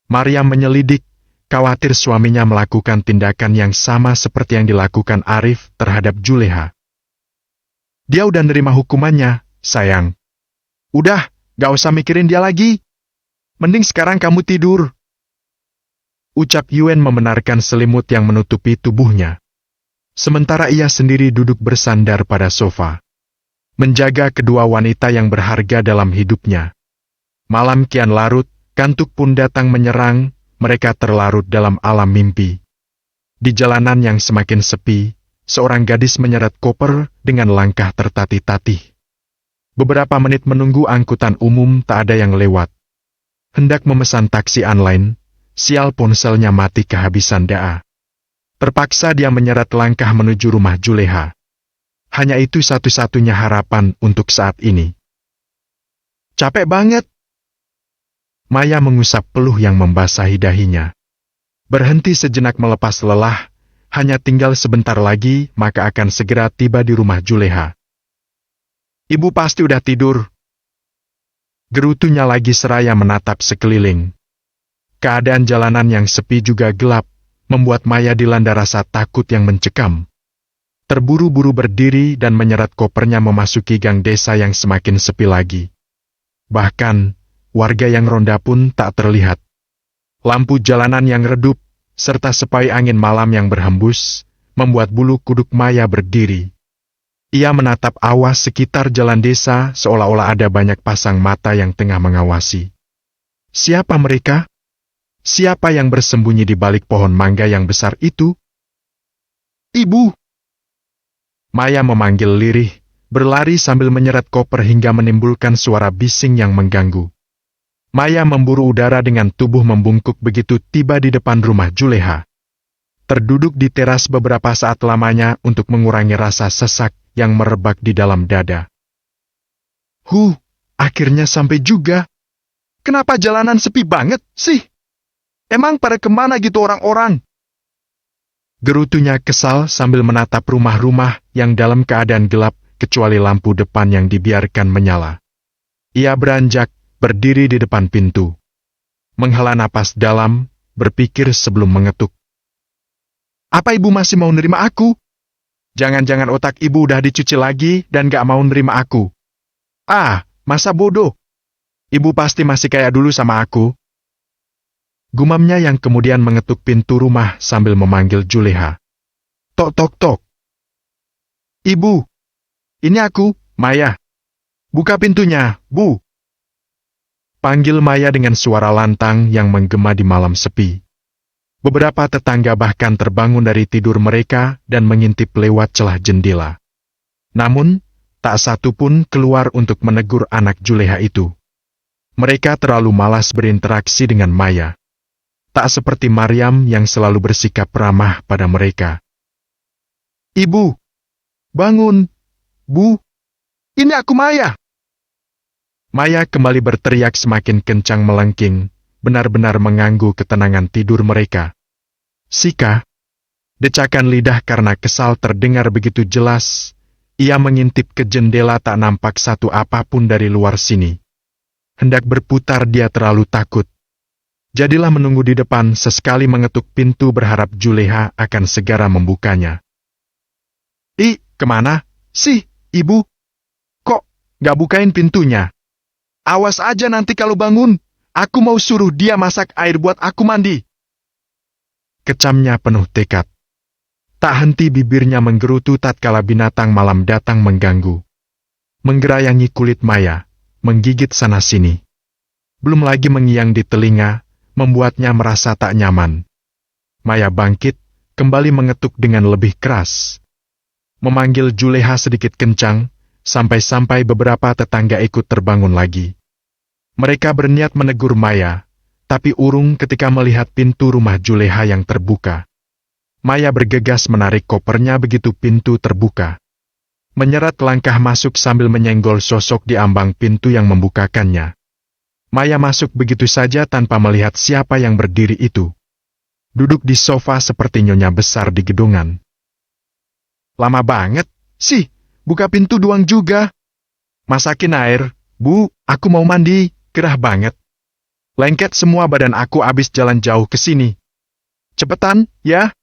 Maryam menyelidik, khawatir suaminya melakukan tindakan yang sama seperti yang dilakukan Arif terhadap Juleha. Dia udah nerima hukumannya, sayang. Udah, gak usah mikirin dia lagi. Mending sekarang kamu tidur. Ucap Yuen membenarkan selimut yang menutupi tubuhnya. Sementara ia sendiri duduk bersandar pada sofa. Menjaga kedua wanita yang berharga dalam hidupnya. Malam kian larut, kantuk pun datang menyerang, mereka terlarut dalam alam mimpi. Di jalanan yang semakin sepi, seorang gadis menyeret koper dengan langkah tertatih-tatih. Beberapa menit menunggu angkutan umum tak ada yang lewat. Hendak memesan taksi online, sial ponselnya mati kehabisan daya. Terpaksa dia menyeret langkah menuju rumah Juleha. Hanya itu satu-satunya harapan untuk saat ini. Capek banget. Maya mengusap peluh yang membasahi dahinya. Berhenti sejenak melepas lelah, hanya tinggal sebentar lagi maka akan segera tiba di rumah Juleha. Ibu pasti udah tidur. Gerutunya lagi seraya menatap sekeliling. Keadaan jalanan yang sepi juga gelap, membuat Maya dilanda rasa takut yang mencekam. Terburu-buru berdiri dan menyeret kopernya memasuki gang desa yang semakin sepi lagi. Bahkan, warga yang ronda pun tak terlihat. Lampu jalanan yang redup, serta sepai angin malam yang berhembus, membuat bulu kuduk Maya berdiri. Ia menatap awas sekitar jalan desa seolah-olah ada banyak pasang mata yang tengah mengawasi. Siapa mereka? Siapa yang bersembunyi di balik pohon mangga yang besar itu? Ibu! Maya memanggil lirih, berlari sambil menyeret koper hingga menimbulkan suara bising yang mengganggu. Maya memburu udara dengan tubuh membungkuk begitu tiba di depan rumah Juleha. Terduduk di teras beberapa saat lamanya untuk mengurangi rasa sesak yang merebak di dalam dada. Akhirnya sampai juga. Kenapa jalanan sepi banget sih? Emang pada kemana gitu orang-orang? Gerutunya kesal sambil menatap rumah-rumah yang dalam keadaan gelap kecuali lampu depan yang dibiarkan menyala. Ia beranjak, berdiri di depan pintu. Menghela napas dalam, berpikir sebelum mengetuk. Apa ibu masih mau nerima aku? Jangan-jangan otak ibu udah dicuci lagi dan gak mau nerima aku. Masa bodoh? Ibu pasti masih kayak dulu sama aku. Gumamnya yang kemudian mengetuk pintu rumah sambil memanggil Juleha. Tok tok tok. Ibu, ini aku, Maya. Buka pintunya, Bu. Panggil Maya dengan suara lantang yang menggema di malam sepi. Beberapa tetangga bahkan terbangun dari tidur mereka dan mengintip lewat celah jendela. Namun, tak satu pun keluar untuk menegur anak Juleha itu. Mereka terlalu malas berinteraksi dengan Maya. Tak seperti Maryam yang selalu bersikap ramah pada mereka. Ibu, bangun. Bu, ini aku Maya. Maya kembali berteriak semakin kencang melengking, benar-benar mengganggu ketenangan tidur mereka. Sika, Decakan lidah karena kesal terdengar begitu jelas. Ia mengintip ke jendela, tak nampak satu apapun dari luar sini. Hendak berputar, dia terlalu takut. Jadilah menunggu di depan, sesekali mengetuk pintu berharap Juleha akan segera membukanya. Kemana sih, Ibu? Kok gak bukain pintunya? Awas aja nanti kalau bangun, aku mau suruh dia masak air buat aku mandi. Kecamnya penuh tekad. Tak henti bibirnya menggerutu tatkala binatang malam datang mengganggu. Menggerayangi kulit Maya, menggigit sana-sini. Belum lagi mengiang di telinga, membuatnya merasa tak nyaman. Maya bangkit, kembali mengetuk dengan lebih keras. Memanggil Juleha sedikit kencang, sampai-sampai beberapa tetangga ikut terbangun lagi. Mereka berniat menegur Maya, tapi urung ketika melihat pintu rumah Juleha yang terbuka. Maya bergegas menarik kopernya begitu pintu terbuka. Menyeret langkah masuk sambil menyenggol sosok di ambang pintu yang membukakannya. Maya masuk begitu saja tanpa melihat siapa yang berdiri itu. Duduk di sofa seperti nyonya besar di gedungan. Lama banget sih, buka pintu doang juga. Masakin air, Bu, aku mau mandi, gerah banget. Lengket semua badan aku abis jalan jauh ke sini. Cepetan, ya.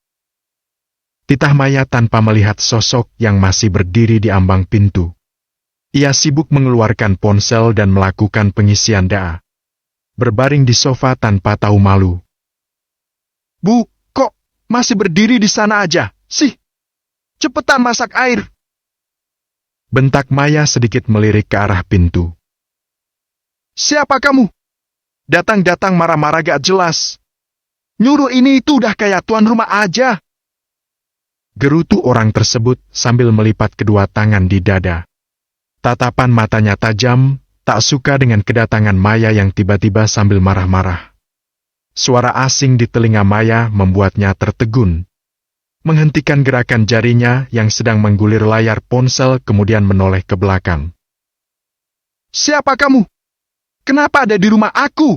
Titah Maya tanpa melihat sosok yang masih berdiri di ambang pintu. Ia sibuk mengeluarkan ponsel dan melakukan pengisian data. Berbaring di sofa tanpa tahu malu. Bu, kok masih berdiri di sana aja sih? Cepetan masak air. Bentak Maya sedikit melirik ke arah pintu. Siapa kamu? Datang-datang marah-marah gak jelas. Nyuruh ini itu udah kayak tuan rumah aja. Gerutu orang tersebut sambil melipat kedua tangan di dada. Tatapan matanya tajam, tak suka dengan kedatangan Maya yang tiba-tiba sambil marah-marah. Suara asing di telinga Maya membuatnya tertegun. Menghentikan gerakan jarinya yang sedang menggulir layar ponsel kemudian menoleh ke belakang. Siapa kamu? Kenapa ada di rumah aku?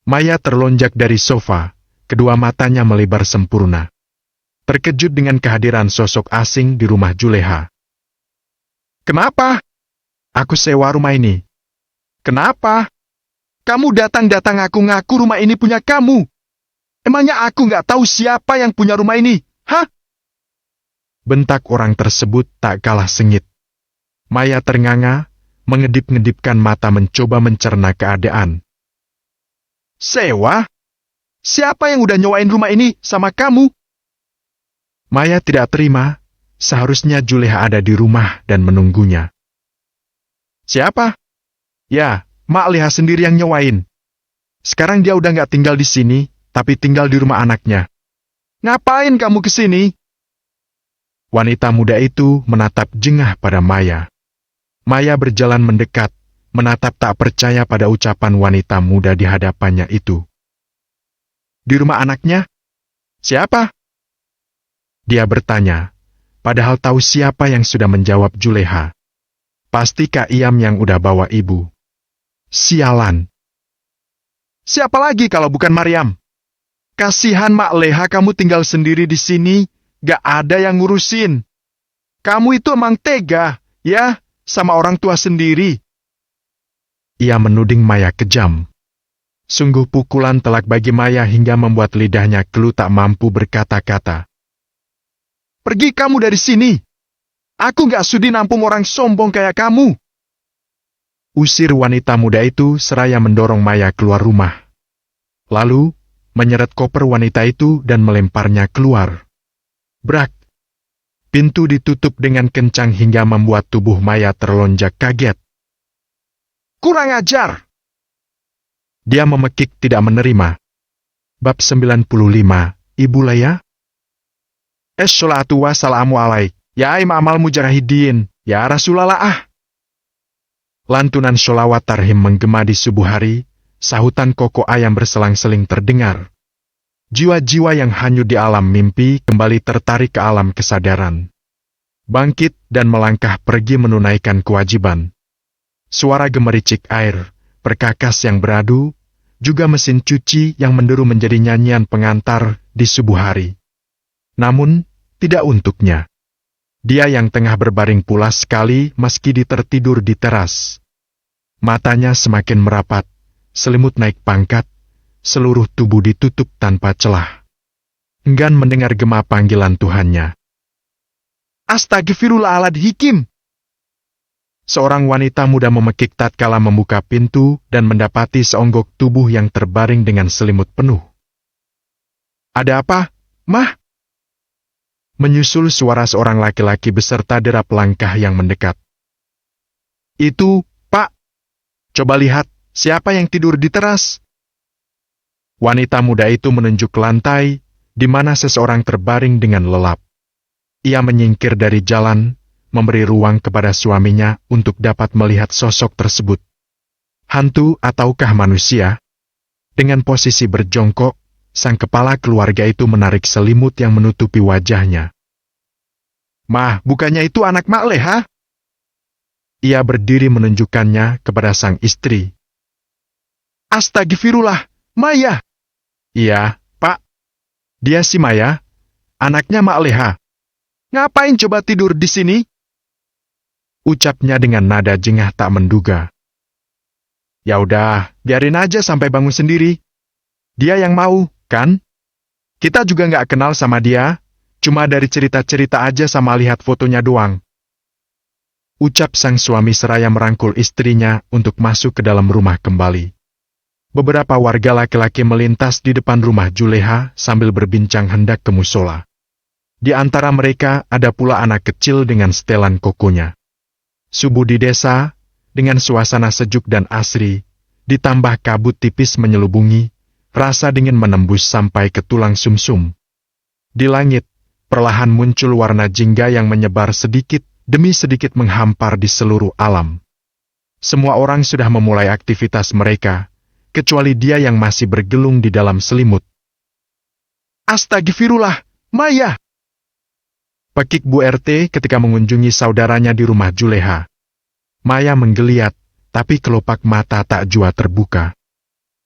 Maya terlonjak dari sofa, kedua matanya melebar sempurna. Terkejut dengan kehadiran sosok asing di rumah Juleha. Kenapa? Aku sewa rumah ini. Kenapa? Kamu datang-datang aku ngaku rumah ini punya kamu. Emangnya aku nggak tahu siapa yang punya rumah ini, hah? Bentak orang tersebut tak kalah sengit. Maya ternganga, mengedip-ngedipkan mata mencoba mencerna keadaan. Sewa? Siapa yang udah nyewain rumah ini sama kamu? Maya tidak terima, seharusnya Juleha ada di rumah dan menunggunya. Siapa? Ya, Mak lihat sendiri yang nyewain. Sekarang dia udah nggak tinggal di sini, tapi tinggal di rumah anaknya. Ngapain kamu ke sini? Wanita muda itu menatap jengah pada Maya. Maya berjalan mendekat, menatap tak percaya pada ucapan wanita muda di hadapannya itu. Di rumah anaknya? Siapa? Dia bertanya, padahal tahu siapa yang sudah menjawab Juleha. Pasti Kak Iam yang udah bawa ibu. Sialan. Siapa lagi kalau bukan Maryam? Kasihan Mak Leha kamu tinggal sendiri di sini, gak ada yang ngurusin. Kamu itu emang tega, ya, sama orang tua sendiri. Ia menuding Maya kejam. Sungguh pukulan telak bagi Maya hingga membuat lidahnya keluh tak mampu berkata-kata. Pergi kamu dari sini. Aku gak sudi nampung orang sombong kayak kamu. Usir wanita muda itu seraya mendorong Maya keluar rumah. Lalu, menyeret koper wanita itu dan melemparnya keluar. Brak! Pintu ditutup dengan kencang hingga membuat tubuh Maya terlonjak kaget. Kurang ajar! Dia memekik tidak menerima. Bab 95, Ibu Leia? Esholatu wassalamu alaik, ya imam al-mujahidin, ya Rasulallah. Lantunan sholawat tarhim menggema di subuh hari, sahutan koko ayam berselang-seling terdengar. Jiwa-jiwa yang hanyut di alam mimpi kembali tertarik ke alam kesadaran. Bangkit dan melangkah pergi menunaikan kewajiban. Suara gemericik air, perkakas yang beradu, juga mesin cuci yang menderu menjadi nyanyian pengantar di subuh hari. Namun, tidak untuknya. Dia yang tengah berbaring pulas sekali meski tertidur di teras. Matanya semakin merapat, selimut naik pangkat, seluruh tubuh ditutup tanpa celah. Enggan mendengar gema panggilan Tuhannya. Astagfirullahaladzim! Seorang wanita muda memekik tatkala membuka pintu dan mendapati seonggok tubuh yang terbaring dengan selimut penuh. Ada apa, Mah? Menyusul suara seorang laki-laki beserta derap langkah yang mendekat. Itu, Pak. Coba lihat, siapa yang tidur di teras? Wanita muda itu menunjuk ke lantai, di mana seseorang terbaring dengan lelap. Ia menyingkir dari jalan, memberi ruang kepada suaminya untuk dapat melihat sosok tersebut. Hantu ataukah manusia? Dengan posisi berjongkok, sang kepala keluarga itu menarik selimut yang menutupi wajahnya. Mah, bukannya itu anak Mak Leha? Ia berdiri menunjukkannya kepada sang istri. Astagfirullah, Maya! Iya, Pak. Dia si Maya, anaknya Mak Leha. Ngapain coba tidur di sini? Ucapnya dengan nada jengah tak menduga. Ya udah, biarin aja sampai bangun sendiri. Dia yang mau, kan? Kita juga nggak kenal sama dia, cuma dari cerita-cerita aja sama lihat fotonya doang. Ucap sang suami seraya merangkul istrinya untuk masuk ke dalam rumah kembali. Beberapa warga laki-laki melintas di depan rumah Juleha sambil berbincang hendak ke musola. Di antara mereka ada pula anak kecil dengan setelan kokonya. Subuh di desa, dengan suasana sejuk dan asri, ditambah kabut tipis menyelubungi, rasa dingin menembus sampai ke tulang sumsum. Di langit, perlahan muncul warna jingga yang menyebar sedikit demi sedikit menghampar di seluruh alam. Semua orang sudah memulai aktivitas mereka, kecuali dia yang masih bergelung di dalam selimut. Astagfirullah, Maya! Pekik Bu RT ketika mengunjungi saudaranya di rumah Juleha. Maya menggeliat, tapi kelopak mata tak jua terbuka.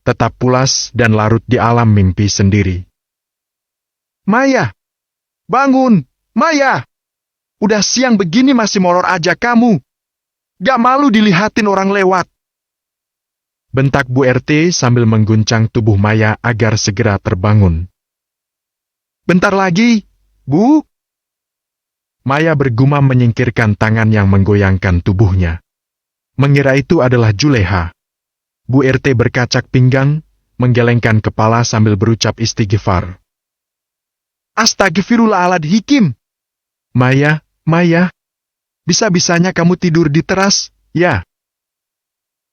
Tetap pulas dan larut di alam mimpi sendiri. Maya! Bangun! Maya! Udah siang begini masih molor aja kamu. Gak malu dilihatin orang lewat. Bentak Bu RT sambil mengguncang tubuh Maya agar segera terbangun. Bentar lagi, Bu! Maya bergumam menyingkirkan tangan yang menggoyangkan tubuhnya. Mengira itu adalah Juleha. Bu RT berkacak pinggang, menggelengkan kepala sambil berucap istighfar. Astagfirullahaladzim! Maya, Maya, bisa-bisanya kamu tidur di teras, ya?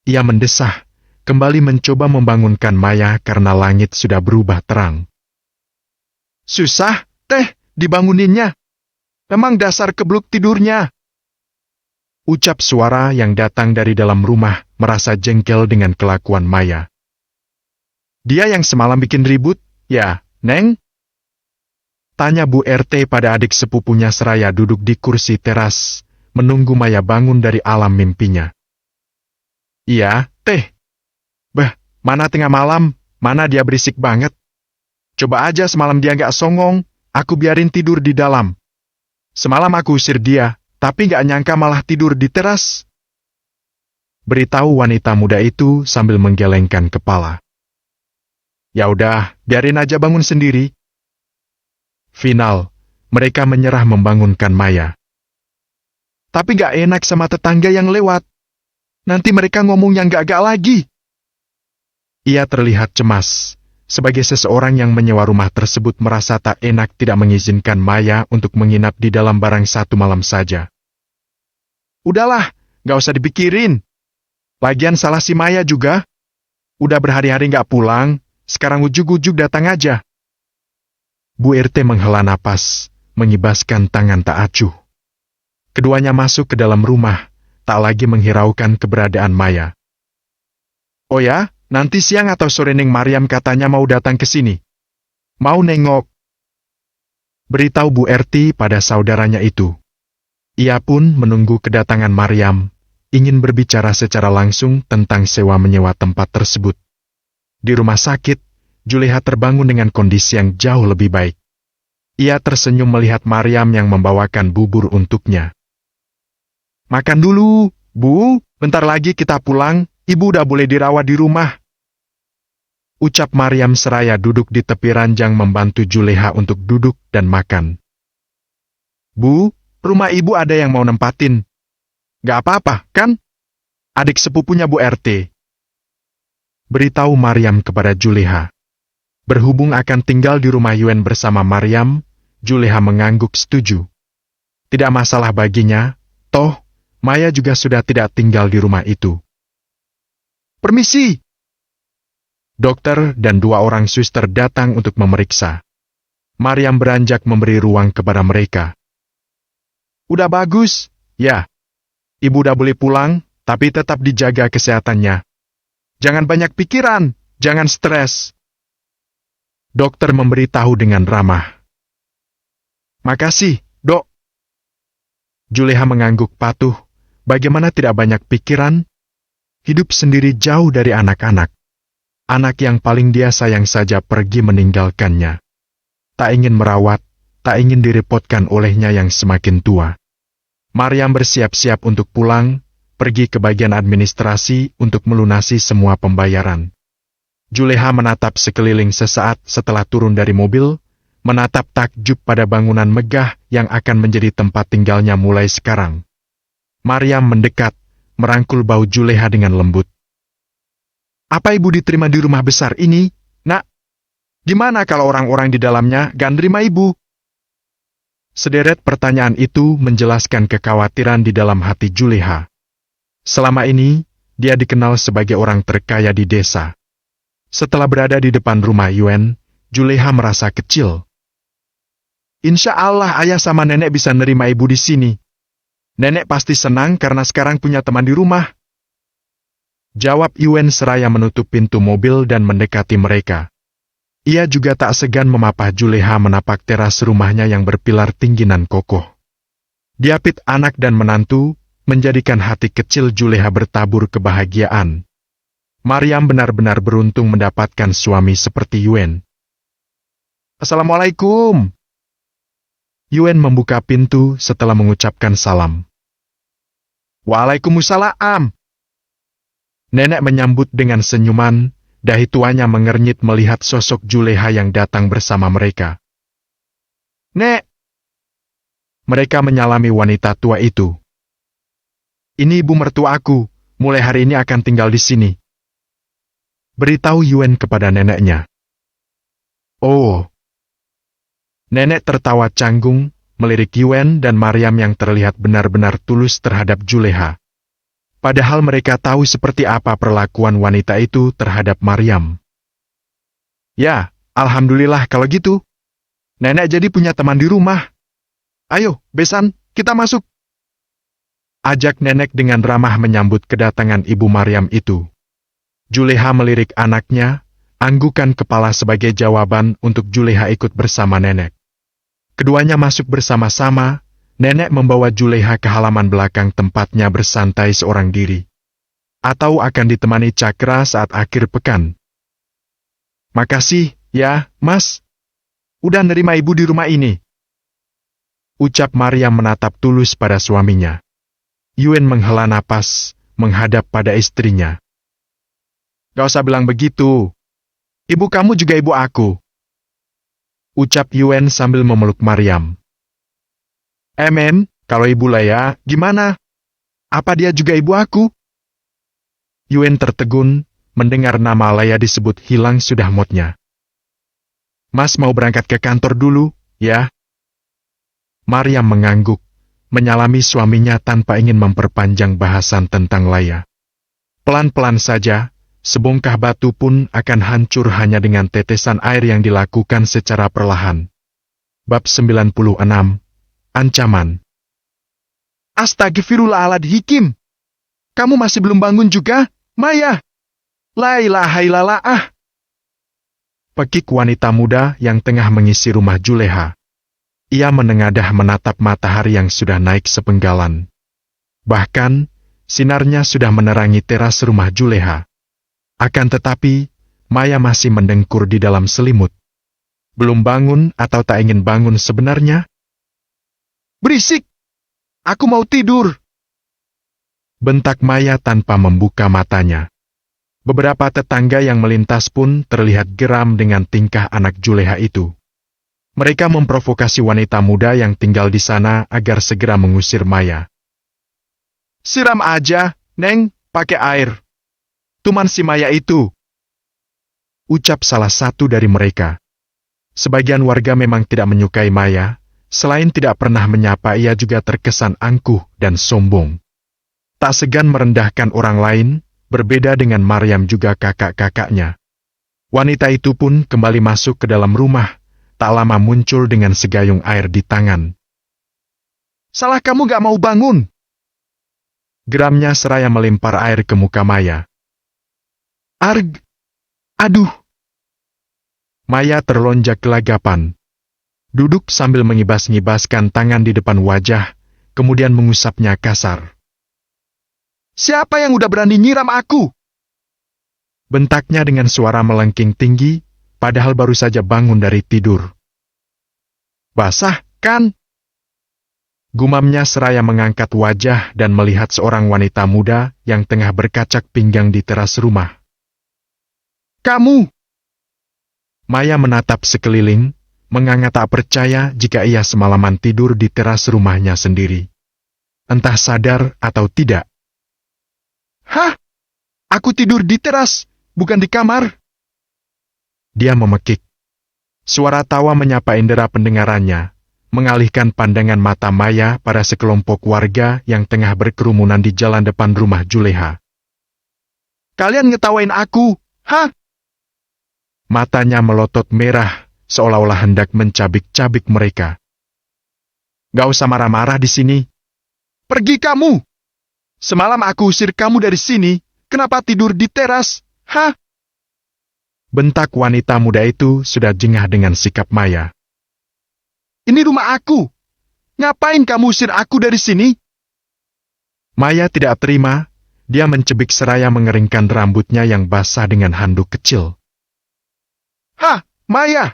Ia mendesah, kembali mencoba membangunkan Maya karena langit sudah berubah terang. Susah, Teh, dibanguninnya. Memang dasar kebluk tidurnya. Ucap suara yang datang dari dalam rumah merasa jengkel dengan kelakuan Maya. Dia yang semalam bikin ribut, ya, Neng? Tanya Bu RT pada adik sepupunya seraya duduk di kursi teras, menunggu Maya bangun dari alam mimpinya. Iya, Teh. Bah, mana tengah malam, mana dia berisik banget. Coba aja semalam dia nggak songong, aku biarin tidur di dalam. Semalam aku usir dia, tapi gak nyangka malah tidur di teras. Beritahu wanita muda itu sambil menggelengkan kepala. Ya udah, biarin aja bangun sendiri. Final, mereka menyerah membangunkan Maya. Tapi gak enak sama tetangga yang lewat. Nanti mereka ngomong yang gak-gak lagi. Ia terlihat cemas. Sebagai seseorang yang menyewa rumah tersebut merasa tak enak tidak mengizinkan Maya untuk menginap di dalam barang satu malam saja. Udahlah, gak usah dipikirin. Lagian salah si Maya juga. Udah berhari-hari gak pulang, sekarang ujug-ujug datang aja. Bu RT menghela napas, mengibaskan tangan tak acuh. Keduanya masuk ke dalam rumah, tak lagi menghiraukan keberadaan Maya. Oh ya? Nanti siang atau sore Neng Mariam katanya mau datang ke sini. Mau nengok. Beritahu Bu RT pada saudaranya itu. Ia pun menunggu kedatangan Mariam, ingin berbicara secara langsung tentang sewa-menyewa tempat tersebut. Di rumah sakit, Juleha terbangun dengan kondisi yang jauh lebih baik. Ia tersenyum melihat Maryam yang membawakan bubur untuknya. "Makan dulu, Bu. Bentar lagi kita pulang. Ibu udah boleh dirawat di rumah." Ucap Maryam seraya duduk di tepi ranjang membantu Juleha untuk duduk dan makan. "Bu, rumah ibu ada yang mau nempatin. Gak apa-apa, kan? Adik sepupunya Bu RT." Beritahu Maryam kepada Juleha. Berhubung akan tinggal di rumah Yuen bersama Maryam, Juleha mengangguk setuju. Tidak masalah baginya, toh, Maya juga sudah tidak tinggal di rumah itu. "Permisi!" Dokter dan 2 orang suster datang untuk memeriksa. Maryam beranjak memberi ruang kepada mereka. "Udah bagus, ya. Ibu udah boleh pulang, tapi tetap dijaga kesehatannya. Jangan banyak pikiran, jangan stres." Dokter memberitahu dengan ramah. "Makasih, Dok." Juleha mengangguk patuh. Bagaimana tidak banyak pikiran? Hidup sendiri jauh dari anak-anak. Anak yang paling dia sayang saja pergi meninggalkannya. Tak ingin merawat, tak ingin direpotkan olehnya yang semakin tua. Maryam bersiap-siap untuk pulang, pergi ke bagian administrasi untuk melunasi semua pembayaran. Juleha menatap sekeliling sesaat setelah turun dari mobil, menatap takjub pada bangunan megah yang akan menjadi tempat tinggalnya mulai sekarang. Maryam mendekat, merangkul bau Juleha dengan lembut. "Apa ibu diterima di rumah besar ini, Nak? Gimana kalau orang-orang di dalamnya gak nerima ibu?" Sederet pertanyaan itu menjelaskan kekhawatiran di dalam hati Juleha. Selama ini, dia dikenal sebagai orang terkaya di desa. Setelah berada di depan rumah Yuen, Juleha merasa kecil. "Insya Allah ayah sama nenek bisa nerima ibu di sini. Nenek pasti senang karena sekarang punya teman di rumah." Jawab Yuen seraya menutup pintu mobil dan mendekati mereka. Ia juga tak segan memapah Juleha menapak teras rumahnya yang berpilar tinggi nan kokoh. Diapit anak dan menantu, menjadikan hati kecil Juleha bertabur kebahagiaan. Maryam benar-benar beruntung mendapatkan suami seperti Yuen. "Assalamualaikum." Yuen membuka pintu setelah mengucapkan salam. "Waalaikumsalam." Nenek menyambut dengan senyuman, dahi tuanya mengernyit melihat sosok Juleha yang datang bersama mereka. "Nek!" Mereka menyalami wanita tua itu. "Ini ibu mertua aku, mulai hari ini akan tinggal di sini." Beritahu Yuen kepada neneknya. "Oh." Nenek tertawa canggung, melirik Yuen dan Maryam yang terlihat benar-benar tulus terhadap Juleha. Padahal mereka tahu seperti apa perlakuan wanita itu terhadap Maryam. "Ya, alhamdulillah kalau gitu. Nenek jadi punya teman di rumah. Ayo, besan, kita masuk." Ajak nenek dengan ramah menyambut kedatangan ibu Maryam itu. Juleha melirik anaknya, anggukan kepala sebagai jawaban untuk Juleha ikut bersama nenek. Keduanya masuk bersama-sama, nenek membawa Juleha ke halaman belakang tempatnya bersantai seorang diri. Atau akan ditemani Cakra saat akhir pekan. "Makasih, ya, Mas. Udah nerima ibu di rumah ini." Ucap Maryam menatap tulus pada suaminya. Yuen menghela napas, menghadap pada istrinya. "Gak usah bilang begitu. Ibu kamu juga ibu aku." Ucap Yuen sambil memeluk Maryam. "Men, kalau ibu Lea, gimana? Apa dia juga ibu aku?" Yuen tertegun, mendengar nama Lea disebut hilang sudah moodnya. "Mas mau berangkat ke kantor dulu, ya?" Maryam mengangguk, menyalami suaminya tanpa ingin memperpanjang bahasan tentang Lea. Pelan-pelan saja, sebongkah batu pun akan hancur hanya dengan tetesan air yang dilakukan secara perlahan. Bab 96. Ancaman. "Astagfirullahaladzim. Kamu masih belum bangun juga, Maya? La ilaha illallah." Pekik wanita muda yang tengah mengisi rumah Juleha. Ia menengadah menatap matahari yang sudah naik sepenggalan. Bahkan, sinarnya sudah menerangi teras rumah Juleha. Akan tetapi, Maya masih mendengkur di dalam selimut. Belum bangun atau tak ingin bangun sebenarnya? Berisik! Aku mau tidur. Bentak Maya tanpa membuka matanya. Beberapa tetangga yang melintas pun terlihat geram dengan tingkah anak juleha itu. Mereka memprovokasi wanita muda yang tinggal di sana agar segera mengusir Maya. Siram aja, Neng, pakai air. Tuman si Maya itu. Ucap salah satu dari mereka. Sebagian warga memang tidak menyukai Maya, selain tidak pernah menyapa ia juga terkesan angkuh dan sombong. Tak segan merendahkan orang lain, berbeda dengan Maryam juga kakak-kakaknya. Wanita itu pun kembali masuk ke dalam rumah, tak lama muncul dengan segayung air di tangan. Salah kamu gak mau bangun. Geramnya seraya melempar air ke muka Maya. Arg! Aduh! Maya terlonjak gelagapan. Duduk sambil mengibas-ngibaskan tangan di depan wajah, kemudian mengusapnya kasar. Siapa yang udah berani nyiram aku? Bentaknya dengan suara melengking tinggi, padahal baru saja bangun dari tidur. Basah, kan? Gumamnya seraya mengangkat wajah dan melihat seorang wanita muda yang tengah berkacak pinggang di teras rumah. Kamu! Maya menatap sekeliling, menganga tak percaya jika ia semalaman tidur di teras rumahnya sendiri. Entah sadar atau tidak. Hah? Aku tidur di teras, bukan di kamar. Dia memekik. Suara tawa menyapa indera pendengarannya, mengalihkan pandangan mata Maya pada sekelompok warga yang tengah berkerumunan di jalan depan rumah Juleha. Kalian ngetawain aku, hah? Matanya melotot merah, seolah-olah hendak mencabik-cabik mereka. Gak usah marah-marah di sini. Pergi kamu! Semalam aku usir kamu dari sini, kenapa tidur di teras, hah? Bentak wanita muda itu sudah jengah dengan sikap Maya. Ini rumah aku. Ngapain kamu usir aku dari sini? Maya tidak terima, dia mencebik seraya mengeringkan rambutnya yang basah dengan handuk kecil. Hah, Maya?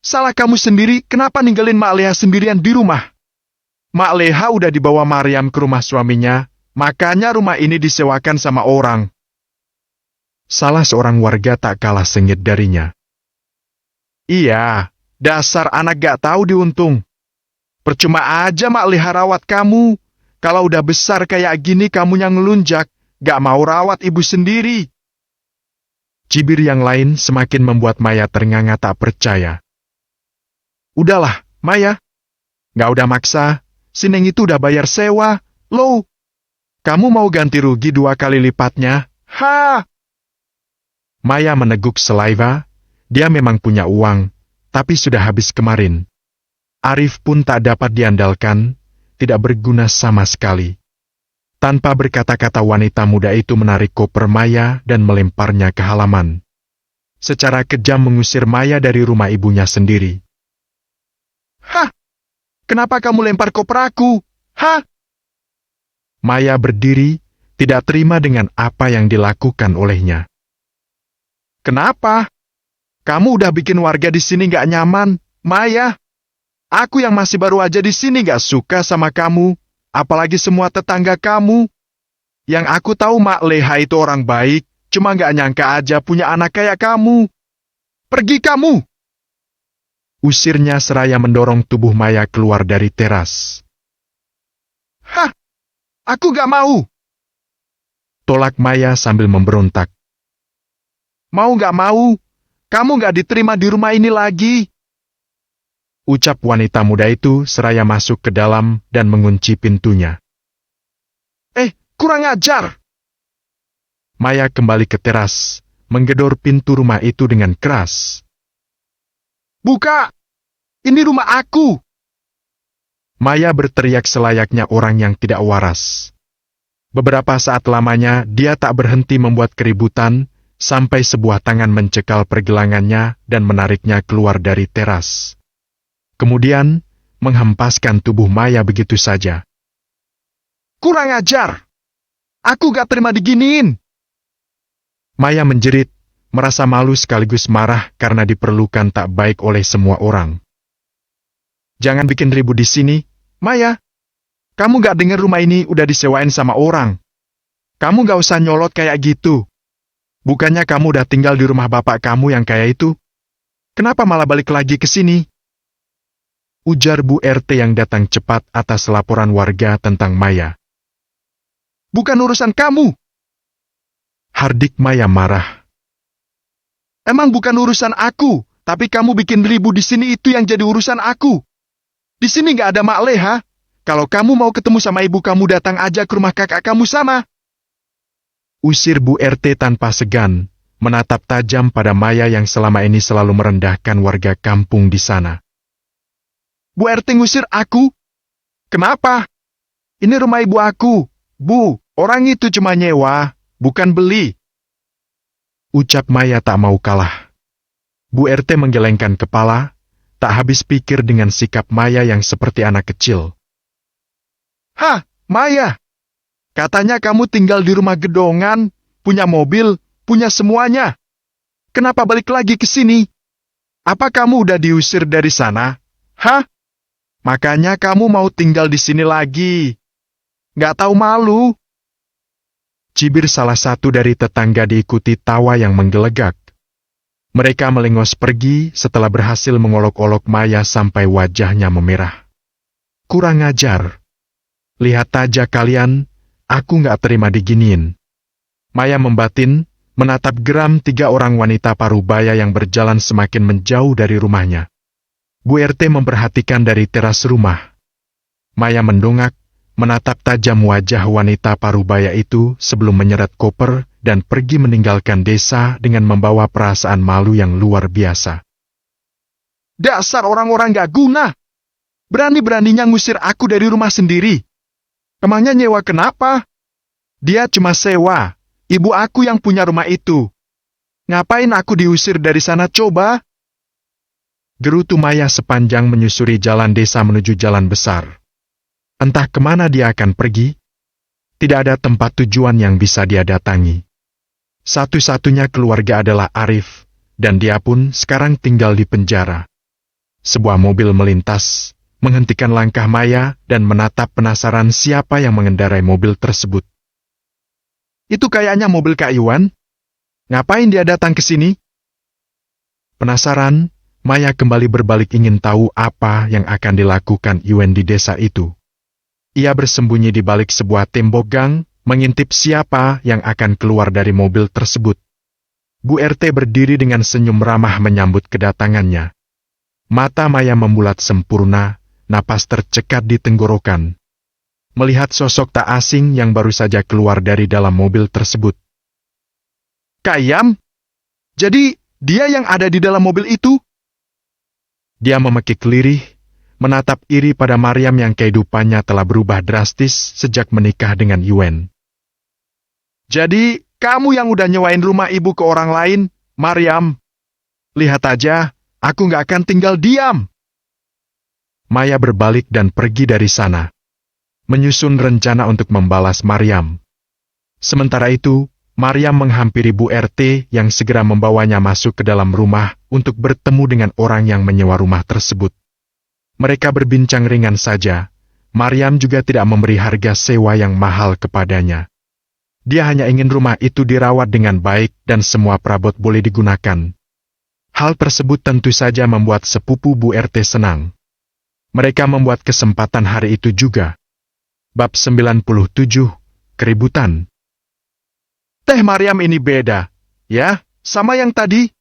Salah kamu sendiri, kenapa ninggalin Mak Leha sendirian di rumah? Mak Leha udah dibawa Maryam ke rumah suaminya, makanya rumah ini disewakan sama orang. Salah seorang warga tak kalah sengit darinya. Iya, dasar anak gak tahu diuntung. Percuma aja Mak Leha rawat kamu. Kalau udah besar kayak gini kamu yang ngelunjak, gak mau rawat ibu sendiri. Cibir yang lain semakin membuat Maya ternganga tak percaya. Udahlah, Maya. Gak udah maksa, si Neng itu udah bayar sewa, loh. Kamu mau ganti rugi 2 kali lipatnya? Ha! Maya meneguk saliva, dia memang punya uang, tapi sudah habis kemarin. Arif pun tak dapat diandalkan, tidak berguna sama sekali. Tanpa berkata-kata wanita muda itu menarik koper Maya dan melemparnya ke halaman. Secara kejam mengusir Maya dari rumah ibunya sendiri. Hah? Kenapa kamu lempar koper aku? Hah? Maya berdiri, tidak terima dengan apa yang dilakukan olehnya. Kenapa? Kamu udah bikin warga di sini gak nyaman, Maya. Aku yang masih baru aja di sini gak suka sama kamu, apalagi semua tetangga kamu. Yang aku tahu Mak Leha itu orang baik, cuma gak nyangka aja punya anak kayak kamu. Pergi kamu! Usirnya seraya mendorong tubuh Maya keluar dari teras. Hah? Aku gak mau! Tolak Maya sambil memberontak. Mau gak mau, kamu gak diterima di rumah ini lagi. Ucap wanita muda itu seraya masuk ke dalam dan mengunci pintunya. Kurang ajar! Maya kembali ke teras, menggedor pintu rumah itu dengan keras. Buka! Ini rumah aku! Maya berteriak selayaknya orang yang tidak waras. Beberapa saat lamanya dia tak berhenti membuat keributan, sampai sebuah tangan mencekal pergelangannya dan menariknya keluar dari teras. Kemudian, menghempaskan tubuh Maya begitu saja. Kurang ajar! Aku gak terima diginiin! Maya menjerit, merasa malu sekaligus marah karena diperlukan tak baik oleh semua orang. Jangan bikin ribut di sini, Maya. Kamu gak dengar rumah ini udah disewain sama orang. Kamu gak usah nyolot kayak gitu. Bukannya kamu udah tinggal di rumah bapak kamu yang kayak itu? Kenapa malah balik lagi ke sini? Ujar Bu RT yang datang cepat atas laporan warga tentang Maya. Bukan urusan kamu. Hardik Maya marah. Emang bukan urusan aku, tapi kamu bikin ribut di sini itu yang jadi urusan aku. Di sini gak ada Mak Leha. Kalau kamu mau ketemu sama ibu kamu datang aja ke rumah kakak kamu sana. Usir Bu RT tanpa segan, menatap tajam pada Maya yang selama ini selalu merendahkan warga kampung di sana. Bu RT ngusir aku? Kenapa? Ini rumah ibu aku. Bu, orang itu cuma nyewa, bukan beli. Ucap Maya tak mau kalah. Bu RT menggelengkan kepala, tak habis pikir dengan sikap Maya yang seperti anak kecil. Hah, Maya? Katanya kamu tinggal di rumah gedongan, punya mobil, punya semuanya. Kenapa balik lagi ke sini? Apa kamu udah diusir dari sana? Hah? Makanya kamu mau tinggal di sini lagi. Gak tahu malu. Cibir salah satu dari tetangga diikuti tawa yang menggelegak. Mereka melengos pergi setelah berhasil mengolok-olok Maya sampai wajahnya memerah. Kurang ajar. Lihat aja kalian, aku gak terima diginiin. Maya membatin, menatap geram 3 orang wanita parubaya yang berjalan semakin menjauh dari rumahnya. Bu RT memperhatikan dari teras rumah. Maya mendongak, menatap tajam wajah wanita parubaya itu sebelum menyeret koper dan pergi meninggalkan desa dengan membawa perasaan malu yang luar biasa. Dasar orang-orang gak guna. Berani-beraninya ngusir aku dari rumah sendiri. Emangnya nyewa kenapa? Dia cuma sewa. Ibu aku yang punya rumah itu. Ngapain aku diusir dari sana coba? Gerutu Maya sepanjang menyusuri jalan desa menuju jalan besar. Entah kemana dia akan pergi. Tidak ada tempat tujuan yang bisa dia datangi. Satu-satunya keluarga adalah Arif, dan dia pun sekarang tinggal di penjara. Sebuah mobil melintas, menghentikan langkah Maya dan menatap penasaran siapa yang mengendarai mobil tersebut. Itu kayaknya mobil Kak Iwan. Ngapain dia datang ke sini? Penasaran, Maya kembali berbalik ingin tahu apa yang akan dilakukan Iwan di desa itu. Ia bersembunyi di balik sebuah tembok gang, mengintip siapa yang akan keluar dari mobil tersebut. Bu RT berdiri dengan senyum ramah menyambut kedatangannya. Mata Maya membulat sempurna, napas tercekat di tenggorokan. Melihat sosok tak asing yang baru saja keluar dari dalam mobil tersebut. Kak Yam? Jadi, dia yang ada di dalam mobil itu? Dia memekik lirih, menatap iri pada Maryam yang kehidupannya telah berubah drastis sejak menikah dengan Yuen. Jadi, kamu yang udah nyewain rumah ibu ke orang lain, Maryam? Lihat aja, aku gak akan tinggal diam. Maya berbalik dan pergi dari sana, menyusun rencana untuk membalas Maryam. Sementara itu, Maryam menghampiri Bu RT yang segera membawanya masuk ke dalam rumah untuk bertemu dengan orang yang menyewa rumah tersebut. Mereka berbincang ringan saja. Maryam juga tidak memberi harga sewa yang mahal kepadanya. Dia hanya ingin rumah itu dirawat dengan baik dan semua perabot boleh digunakan. Hal tersebut tentu saja membuat sepupu Bu RT senang. Mereka membuat kesempatan hari itu juga. Bab 97, Keributan. Teh Maryam ini beda, ya, sama yang tadi.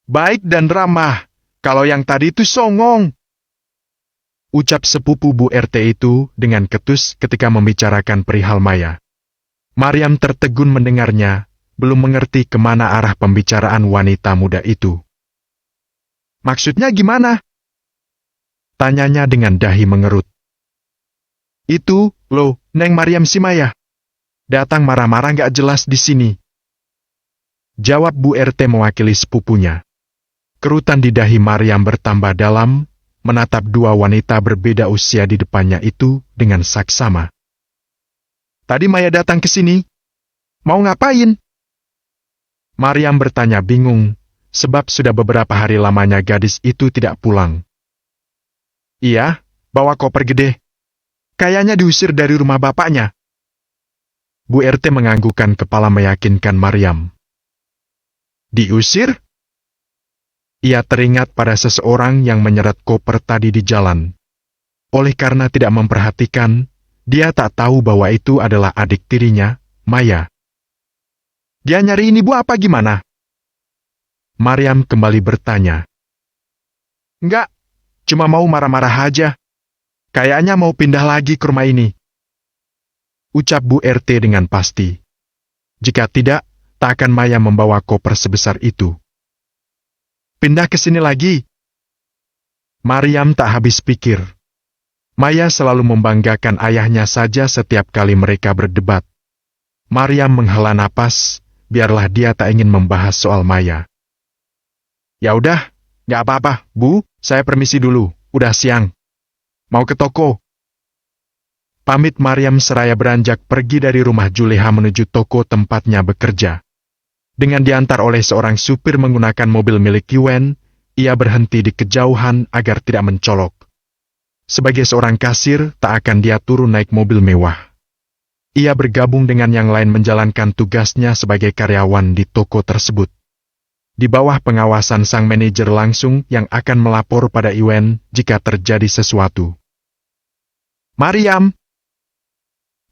Baik dan ramah, kalau yang tadi itu songong. Ucap sepupu Bu RT itu dengan ketus ketika membicarakan perihal Maya. Maryam tertegun mendengarnya, belum mengerti kemana arah pembicaraan wanita muda itu. Maksudnya gimana? Tanyanya dengan dahi mengerut. Itu, loh, Neng Maryam si Maya. Datang marah-marah gak jelas di sini. Jawab Bu RT mewakili sepupunya. Kerutan di dahi Maryam bertambah dalam, menatap dua wanita berbeda usia di depannya itu dengan saksama. Tadi Maya datang ke sini. Mau ngapain? Maryam bertanya bingung, sebab sudah beberapa hari lamanya gadis itu tidak pulang. Iya, bawa koper gede. Kayaknya diusir dari rumah bapaknya. Bu RT menganggukkan kepala meyakinkan Maryam. Diusir? Ia teringat pada seseorang yang menyeret koper tadi di jalan. Oleh karena tidak memperhatikan, dia tak tahu bahwa itu adalah adik tirinya, Maya. Dia nyariin ibu apa gimana? Maryam kembali bertanya. Enggak, cuma mau marah-marah aja. Kayaknya mau pindah lagi ke rumah ini. Ucap Bu RT dengan pasti. Jika tidak, tak akan Maya membawa koper sebesar itu. Pindah ke sini lagi. Maryam tak habis pikir. Maya selalu membanggakan ayahnya saja setiap kali mereka berdebat. Maryam menghela napas, biarlah dia tak ingin membahas soal Maya. Ya udah, nggak apa-apa, Bu, saya permisi dulu, udah siang. Mau ke toko. Pamit Maryam seraya beranjak pergi dari rumah Juleha menuju toko tempatnya bekerja. Dengan diantar oleh seorang supir menggunakan mobil milik Yuen, ia berhenti di kejauhan agar tidak mencolok. Sebagai seorang kasir, tak akan dia turun naik mobil mewah. Ia bergabung dengan yang lain menjalankan tugasnya sebagai karyawan di toko tersebut. Di bawah pengawasan sang manajer langsung yang akan melapor pada Yuen jika terjadi sesuatu. Maryam!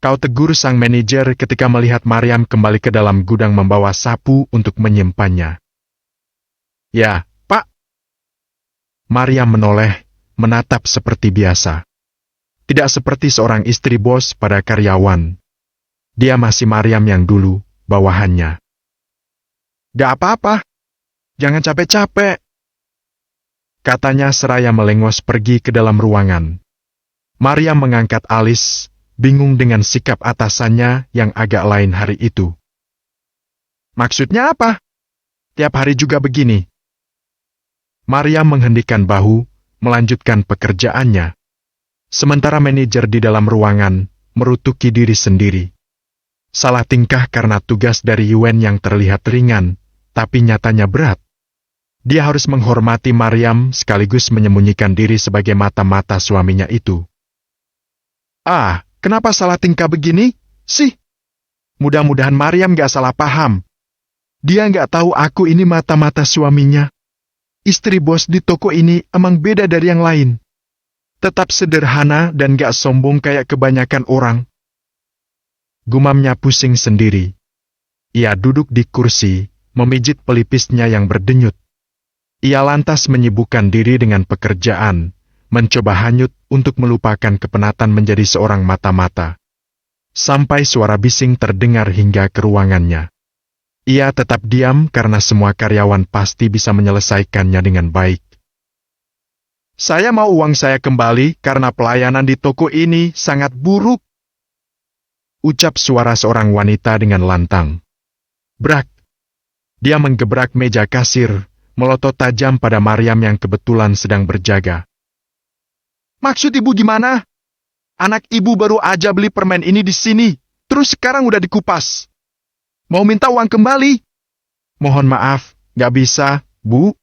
Kau tegur sang manajer ketika melihat Maryam kembali ke dalam gudang membawa sapu untuk menyimpannya. Ya, Pak. Maryam menoleh, menatap seperti biasa. Tidak seperti seorang istri bos pada karyawan. Dia masih Maryam yang dulu, bawahannya. Gak apa-apa. Jangan capek-capek. Katanya seraya melengos pergi ke dalam ruangan. Maryam mengangkat alis, bingung dengan sikap atasannya yang agak lain hari itu. Maksudnya apa? Tiap hari juga begini. Maryam menghendikkan bahu, melanjutkan pekerjaannya. Sementara manajer di dalam ruangan, merutuki diri sendiri. Salah tingkah karena tugas dari Yuen yang terlihat ringan, tapi nyatanya berat. Dia harus menghormati Maryam sekaligus menyembunyikan diri sebagai mata-mata suaminya itu. Ah, kenapa salah tingkah begini, sih? Mudah-mudahan Maryam gak salah paham. Dia gak tahu aku ini mata-mata suaminya. Istri bos di toko ini emang beda dari yang lain. Tetap sederhana dan gak sombong kayak kebanyakan orang. Gumamnya pusing sendiri. Ia duduk di kursi, memijit pelipisnya yang berdenyut. Ia lantas menyibukkan diri dengan pekerjaan, mencoba hanyut untuk melupakan kepenatan menjadi seorang mata-mata. Sampai suara bising terdengar hingga ke ruangannya. Ia tetap diam karena semua karyawan pasti bisa menyelesaikannya dengan baik. Saya mau uang saya kembali karena pelayanan di toko ini sangat buruk. Ucap suara seorang wanita dengan lantang. Brak! Dia menggebrak meja kasir, melotot tajam pada Maryam yang kebetulan sedang berjaga. Maksud ibu gimana? Anak ibu baru aja beli permen ini di sini, terus sekarang udah dikupas. Mau minta uang kembali? Mohon maaf, gak bisa, Bu.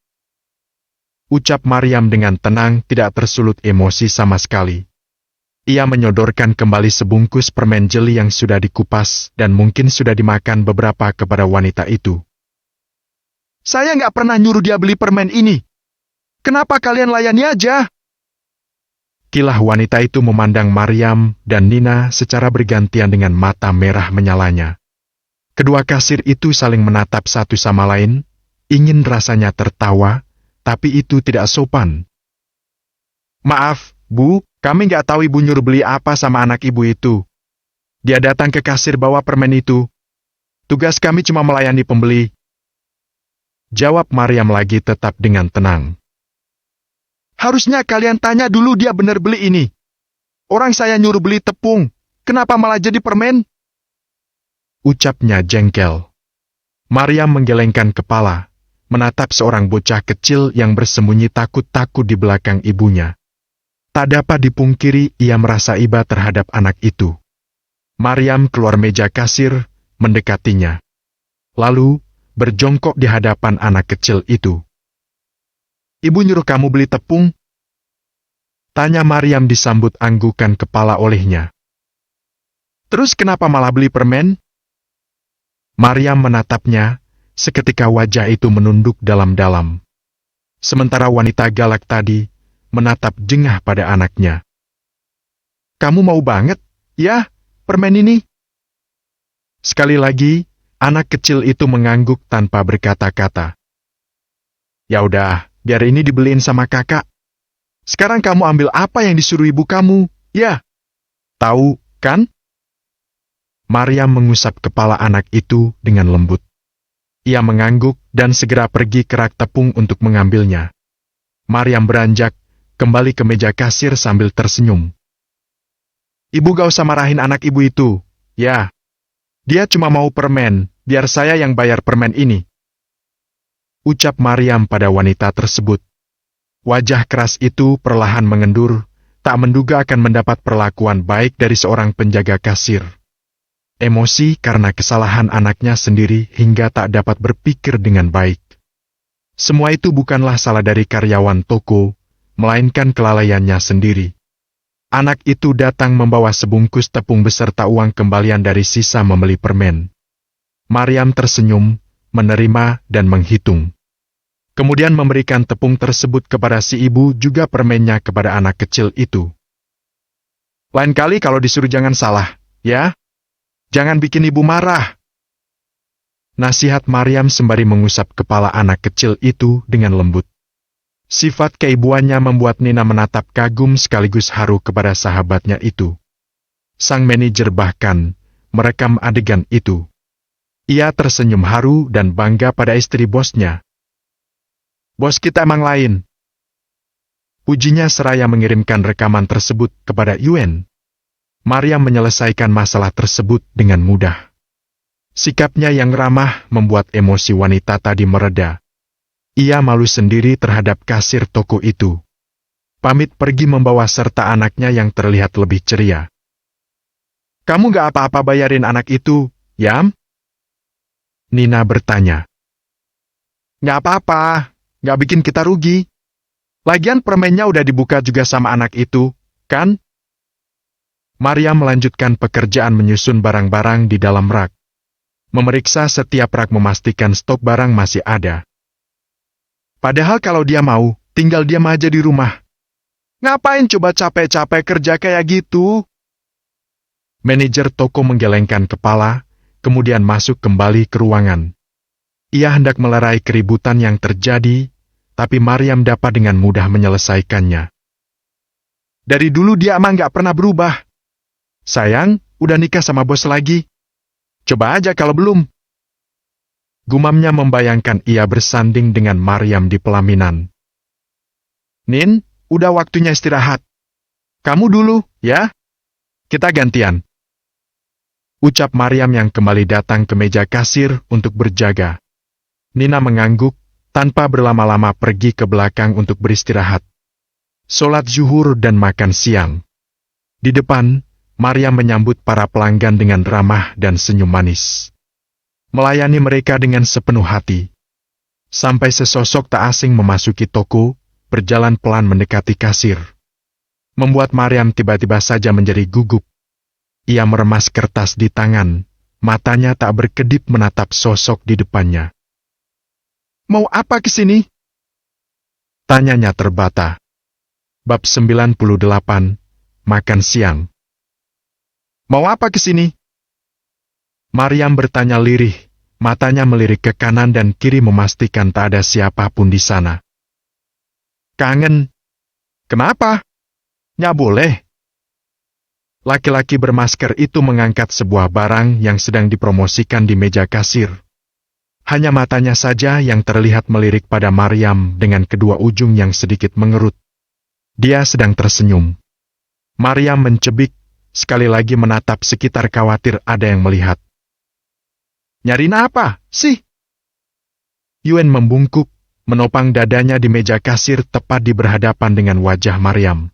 Ucap Maryam dengan tenang, tidak tersulut emosi sama sekali. Ia menyodorkan kembali sebungkus permen jeli yang sudah dikupas dan mungkin sudah dimakan beberapa kepada wanita itu. Saya nggak pernah nyuruh dia beli permen ini. Kenapa kalian layani aja? Kilah wanita itu memandang Maryam dan Nina secara bergantian dengan mata merah menyalanya. Kedua kasir itu saling menatap satu sama lain, ingin rasanya tertawa, tapi itu tidak sopan. Maaf, Bu, kami nggak tahu ibu nyuruh beli apa sama anak ibu itu. Dia datang ke kasir bawa permen itu. Tugas kami cuma melayani pembeli. Jawab Maryam lagi tetap dengan tenang. Harusnya kalian tanya dulu dia benar beli ini. Orang saya nyuruh beli tepung, kenapa malah jadi permen? Ucapnya jengkel. Maryam menggelengkan kepala, menatap seorang bocah kecil yang bersembunyi takut-takut di belakang ibunya. Tak dapat dipungkiri ia merasa iba terhadap anak itu. Maryam keluar meja kasir, mendekatinya. Lalu, berjongkok di hadapan anak kecil itu. Ibu nyuruh kamu beli tepung? Tanya Maryam disambut anggukan kepala olehnya. Terus kenapa malah beli permen? Maryam menatapnya, seketika wajah itu menunduk dalam-dalam. Sementara wanita galak tadi menatap jengah pada anaknya. Kamu mau banget, ya, permen ini? Sekali lagi, anak kecil itu mengangguk tanpa berkata-kata. Ya udah, biar ini dibeliin sama kakak. Sekarang kamu ambil apa yang disuruh ibu kamu, ya? Tahu, kan? Maryam mengusap kepala anak itu dengan lembut. Ia mengangguk dan segera pergi ke rak tepung untuk mengambilnya. Maryam beranjak kembali ke meja kasir sambil tersenyum. Ibu gak usah marahin anak ibu itu, ya. Dia cuma mau permen, biar saya yang bayar permen ini. Ucap Maryam pada wanita tersebut. Wajah keras itu perlahan mengendur, tak menduga akan mendapat perlakuan baik dari seorang penjaga kasir. Emosi karena kesalahan anaknya sendiri hingga tak dapat berpikir dengan baik. Semua itu bukanlah salah dari karyawan toko, melainkan kelalaiannya sendiri. Anak itu datang membawa sebungkus tepung beserta uang kembalian dari sisa membeli permen. Maryam tersenyum, menerima dan menghitung. Kemudian memberikan tepung tersebut kepada si ibu juga permennya kepada anak kecil itu. Lain kali kalau disuruh jangan salah, ya? Jangan bikin ibu marah. Nasihat Maryam sembari mengusap kepala anak kecil itu dengan lembut. Sifat keibuannya membuat Nina menatap kagum sekaligus haru kepada sahabatnya itu. Sang manajer bahkan merekam adegan itu. Ia tersenyum haru dan bangga pada istri bosnya. Bos kita emang lain. Pujinya seraya mengirimkan rekaman tersebut kepada Yuen. Maryam menyelesaikan masalah tersebut dengan mudah. Sikapnya yang ramah membuat emosi wanita tadi mereda. Ia malu sendiri terhadap kasir toko itu. Pamit pergi membawa serta anaknya yang terlihat lebih ceria. Kamu gak apa-apa bayarin anak itu, Yam? Nina bertanya. Gak apa-apa. Gak bikin kita rugi. Lagian permennya udah dibuka juga sama anak itu, kan? Maryam melanjutkan pekerjaan menyusun barang-barang di dalam rak. Memeriksa setiap rak memastikan stok barang masih ada. Padahal kalau dia mau, tinggal diam aja di rumah. Ngapain coba capek-capek kerja kayak gitu? Manajer toko menggelengkan kepala, kemudian masuk kembali ke ruangan. Ia hendak melerai keributan yang terjadi, tapi Maryam dapat dengan mudah menyelesaikannya. Dari dulu dia emang gak pernah berubah. Sayang, udah nikah sama bos lagi. Coba aja kalau belum. Gumamnya membayangkan ia bersanding dengan Maryam di pelaminan. Nin, udah waktunya istirahat. Kamu dulu, ya? Kita gantian. Ucap Maryam yang kembali datang ke meja kasir untuk berjaga. Nina mengangguk, tanpa berlama-lama pergi ke belakang untuk beristirahat. Sholat zuhur dan makan siang. Di depan, Maryam menyambut para pelanggan dengan ramah dan senyum manis. Melayani mereka dengan sepenuh hati. Sampai sesosok tak asing memasuki toko, berjalan pelan mendekati kasir. Membuat Maryam tiba-tiba saja menjadi gugup. Ia meremas kertas di tangan, matanya tak berkedip menatap sosok di depannya. Mau apa kesini? Tanyanya terbata. Bab 98, Makan Siang. Mau apa kesini? Maryam bertanya lirih, matanya melirik ke kanan dan kiri memastikan tak ada siapapun di sana. Kangen. Kenapa? Nggak boleh. Laki-laki bermasker itu mengangkat sebuah barang yang sedang dipromosikan di meja kasir. Hanya matanya saja yang terlihat melirik pada Maryam dengan kedua ujung yang sedikit mengerut. Dia sedang tersenyum. Maryam mencebik, sekali lagi menatap sekitar khawatir ada yang melihat. Nyariin apa, sih? Yuen membungkuk, menopang dadanya di meja kasir tepat di berhadapan dengan wajah Maryam.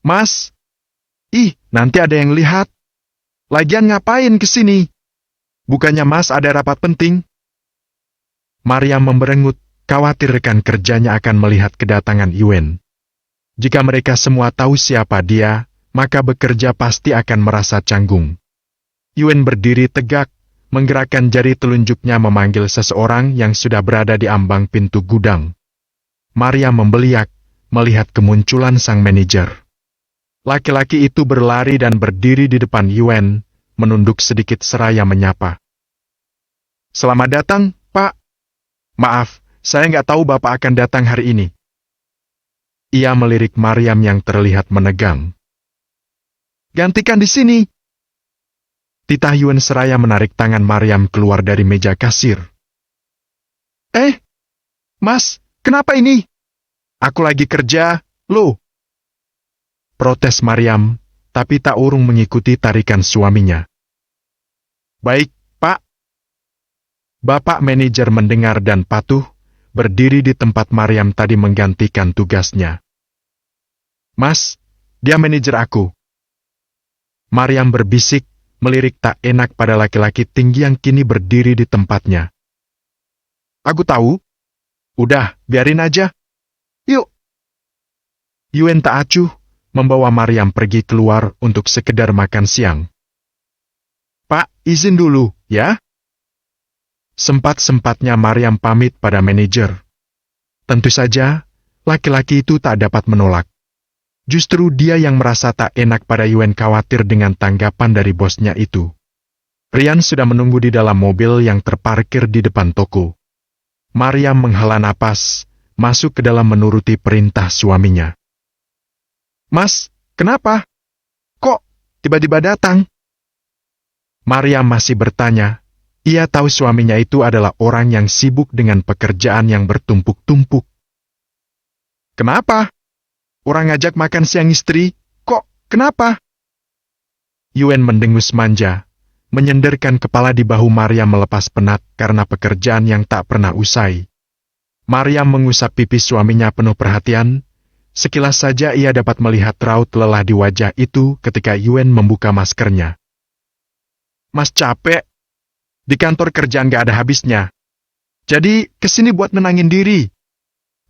Mas, nanti ada yang lihat. Lagian ngapain kesini? Bukannya Mas ada rapat penting? Maryam memberengut, khawatir rekan kerjanya akan melihat kedatangan Yuen. Jika mereka semua tahu siapa dia, maka bekerja pasti akan merasa canggung. Yuen berdiri tegak, menggerakkan jari telunjuknya memanggil seseorang yang sudah berada di ambang pintu gudang. Maryam membeliak, melihat kemunculan sang manajer. Laki-laki itu berlari dan berdiri di depan Yuen, menunduk sedikit seraya menyapa. "Selamat datang, Pak. Maaf, saya nggak tahu Bapak akan datang hari ini." Ia melirik Maryam yang terlihat menegang. "Gantikan di sini." Titah Yuen seraya menarik tangan Maryam keluar dari meja kasir. Mas, kenapa ini? Aku lagi kerja, loh." Protes Maryam, tapi tak urung mengikuti tarikan suaminya. "Baik, Pak." Bapak manajer mendengar dan patuh, berdiri di tempat Maryam tadi menggantikan tugasnya. "Mas, dia manajer aku." Maryam berbisik, melirik tak enak pada laki-laki tinggi yang kini berdiri di tempatnya. "Aku tahu. Udah, biarin aja. Yuk." Yuen tak acuh, membawa Maryam pergi keluar untuk sekedar makan siang. "Pak, izin dulu, ya." Sempat-sempatnya Maryam pamit pada manajer. Tentu saja, laki-laki itu tak dapat menolak. Justru dia yang merasa tak enak pada Yuen khawatir dengan tanggapan dari bosnya itu. Rian sudah menunggu di dalam mobil yang terparkir di depan toko. Maryam menghela napas, masuk ke dalam menuruti perintah suaminya. "Mas, kenapa? Kok tiba-tiba datang?" Maryam masih bertanya. Ia tahu suaminya itu adalah orang yang sibuk dengan pekerjaan yang bertumpuk-tumpuk. "Kenapa? Orang ngajak makan siang istri, kok kenapa?" Yuen mendengus manja, menyenderkan kepala di bahu Maryam melepas penat karena pekerjaan yang tak pernah usai. Maryam mengusap pipi suaminya penuh perhatian. Sekilas saja ia dapat melihat raut lelah di wajah itu ketika Yuen membuka maskernya. "Mas capek. Di kantor kerjaan gak ada habisnya. Jadi kesini buat nenangin diri.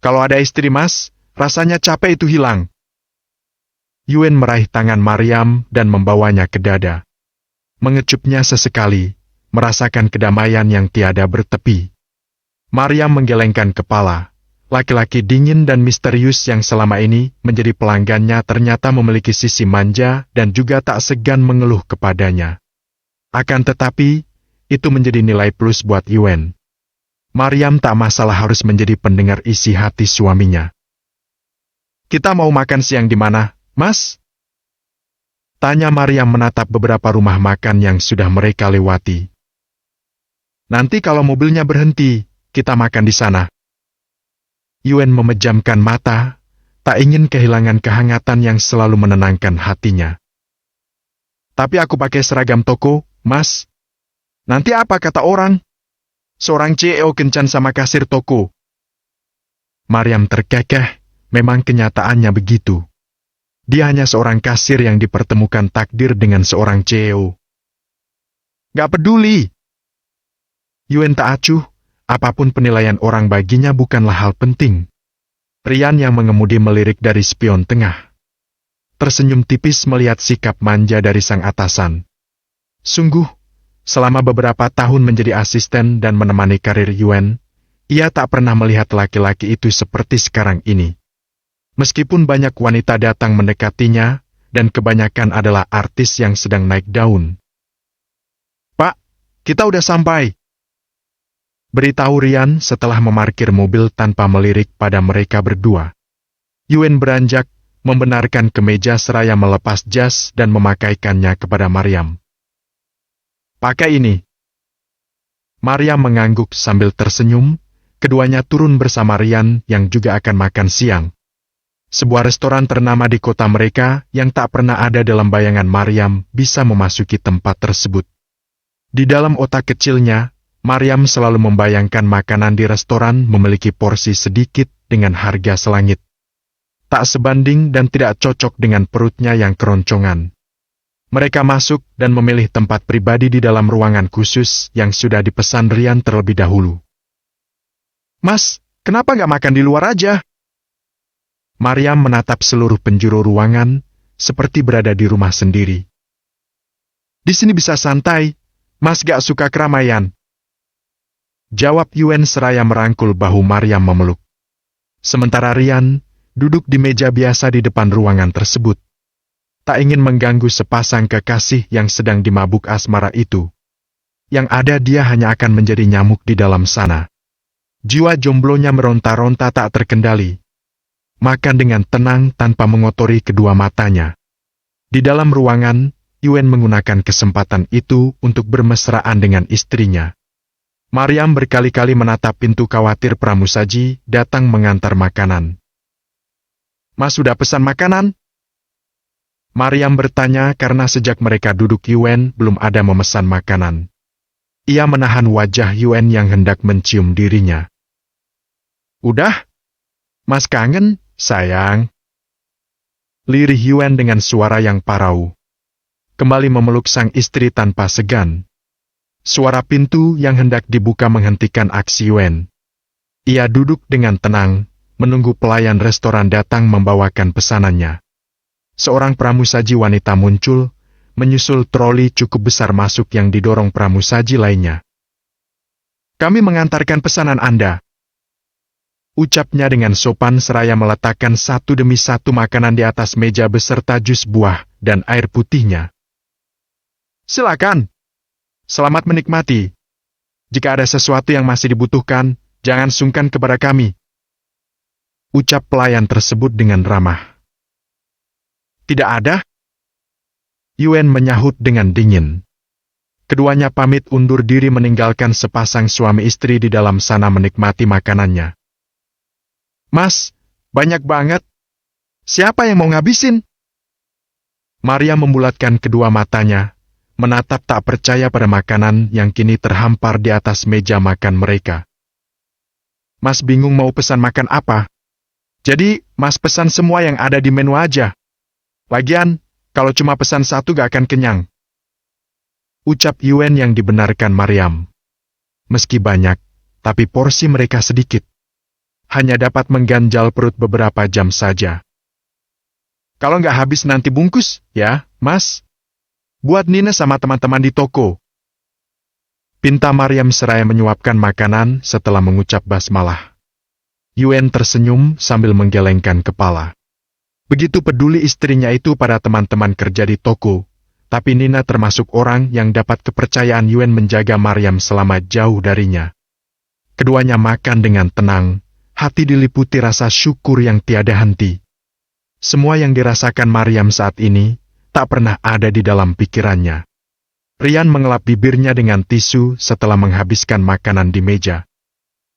Kalau ada istri Mas, rasanya capek itu hilang." Yuen meraih tangan Maryam dan membawanya ke dada. Mengecupnya sesekali, merasakan kedamaian yang tiada bertepi. Maryam menggelengkan kepala. Laki-laki dingin dan misterius yang selama ini menjadi pelanggannya ternyata memiliki sisi manja dan juga tak segan mengeluh kepadanya. Akan tetapi, itu menjadi nilai plus buat Yuen. Maryam tak masalah harus menjadi pendengar isi hati suaminya. "Kita mau makan siang di mana, Mas?" Tanya Maryam menatap beberapa rumah makan yang sudah mereka lewati. "Nanti kalau mobilnya berhenti, kita makan di sana." Yuen memejamkan mata, tak ingin kehilangan kehangatan yang selalu menenangkan hatinya. "Tapi aku pakai seragam toko, Mas. Nanti apa kata orang? Seorang CEO kencan sama kasir toko." Maryam terkekeh, memang kenyataannya begitu. Dia hanya seorang kasir yang dipertemukan takdir dengan seorang CEO. "Gak peduli." Yuen tak acuh, apapun penilaian orang baginya bukanlah hal penting. Rian yang mengemudi melirik dari spion tengah. Tersenyum tipis melihat sikap manja dari sang atasan. Sungguh, selama beberapa tahun menjadi asisten dan menemani karir Yuen, ia tak pernah melihat laki-laki itu seperti sekarang ini. Meskipun banyak wanita datang mendekatinya, dan kebanyakan adalah artis yang sedang naik daun. "Pak, kita udah sampai," beritahu Rian setelah memarkir mobil tanpa melirik pada mereka berdua. Yuen beranjak, membenarkan kemeja seraya melepas jas dan memakaikannya kepada Maryam. "Pakai ini." Maryam mengangguk sambil tersenyum, keduanya turun bersama Rian yang juga akan makan siang. Sebuah restoran ternama di kota mereka yang tak pernah ada dalam bayangan Maryam bisa memasuki tempat tersebut. Di dalam otak kecilnya, Maryam selalu membayangkan makanan di restoran memiliki porsi sedikit dengan harga selangit. Tak sebanding dan tidak cocok dengan perutnya yang keroncongan. Mereka masuk dan memilih tempat pribadi di dalam ruangan khusus yang sudah dipesan Rian terlebih dahulu. Mas, kenapa nggak makan di luar aja? Maryam menatap seluruh penjuru ruangan, seperti berada di rumah sendiri. Di sini bisa santai, Mas gak suka keramaian. Jawab Yuen seraya merangkul bahu Maryam memeluk. Sementara Rian duduk di meja biasa di depan ruangan tersebut. Tak ingin mengganggu sepasang kekasih yang sedang dimabuk asmara itu. Yang ada dia hanya akan menjadi nyamuk di dalam sana. Jiwa jomblonya meronta-ronta tak terkendali. Makan dengan tenang tanpa mengotori kedua matanya. Di dalam ruangan, Yuen menggunakan kesempatan itu untuk bermesraan dengan istrinya. Maryam berkali-kali menatap pintu khawatir pramusaji datang mengantar makanan. Mas sudah pesan makanan? Maryam bertanya karena sejak mereka duduk Yuen belum ada memesan makanan. Ia menahan wajah Yuen yang hendak mencium dirinya. Udah? Mas kangen, sayang. Lirih Yuen dengan suara yang parau. Kembali memeluk sang istri tanpa segan. Suara pintu yang hendak dibuka menghentikan aksi Yuen. Ia duduk dengan tenang, menunggu pelayan restoran datang membawakan pesanannya. Seorang pramusaji wanita muncul, menyusul troli cukup besar masuk yang didorong pramusaji lainnya. Kami mengantarkan pesanan Anda. Ucapnya dengan sopan seraya meletakkan satu demi satu makanan di atas meja beserta jus buah dan air putihnya. Silakan. Selamat menikmati. Jika ada sesuatu yang masih dibutuhkan, jangan sungkan kepada kami. Ucap pelayan tersebut dengan ramah. Tidak ada? Yuen menyahut dengan dingin. Keduanya pamit undur diri meninggalkan sepasang suami istri di dalam sana menikmati makanannya. Mas, banyak banget. Siapa yang mau ngabisin? Maria membulatkan kedua matanya, menatap tak percaya pada makanan yang kini terhampar di atas meja makan mereka. Mas bingung mau pesan makan apa? Jadi, Mas pesan semua yang ada di menu aja. Lagian, kalau cuma pesan satu gak akan kenyang. Ucap Yuen yang dibenarkan Maryam. Meski banyak, tapi porsi mereka sedikit. Hanya dapat mengganjal perut beberapa jam saja. Kalau nggak habis nanti bungkus, ya, Mas. Buat Nina sama teman-teman di toko. Pinta Maryam seraya menyuapkan makanan setelah mengucap basmalah. Yuen tersenyum sambil menggelengkan kepala. Begitu peduli istrinya itu pada teman-teman kerja di toko, tapi Nina termasuk orang yang dapat kepercayaan Yuen menjaga Maryam selama jauh darinya. Keduanya makan dengan tenang, hati diliputi rasa syukur yang tiada henti. Semua yang dirasakan Maryam saat ini, tak pernah ada di dalam pikirannya. Rian mengelap bibirnya dengan tisu setelah menghabiskan makanan di meja.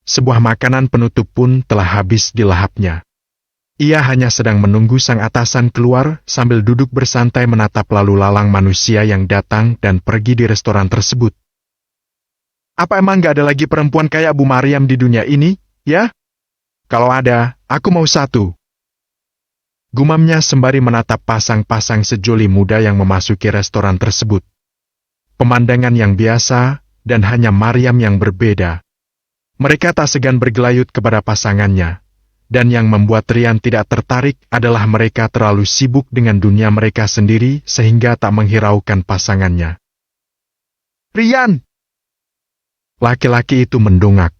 Sebuah makanan penutup pun telah habis dilahapnya. Ia hanya sedang menunggu sang atasan keluar sambil duduk bersantai menatap lalu lalang manusia yang datang dan pergi di restoran tersebut. Apa emang gak ada lagi perempuan kayak Bu Maryam di dunia ini, ya? Kalau ada, aku mau satu. Gumamnya sembari menatap pasang-pasang sejoli muda yang memasuki restoran tersebut. Pemandangan yang biasa, dan hanya Maryam yang berbeda. Mereka tak segan bergelayut kepada pasangannya. Dan yang membuat Rian tidak tertarik adalah mereka terlalu sibuk dengan dunia mereka sendiri sehingga tak menghiraukan pasangannya. Rian! Laki-laki itu mendongak.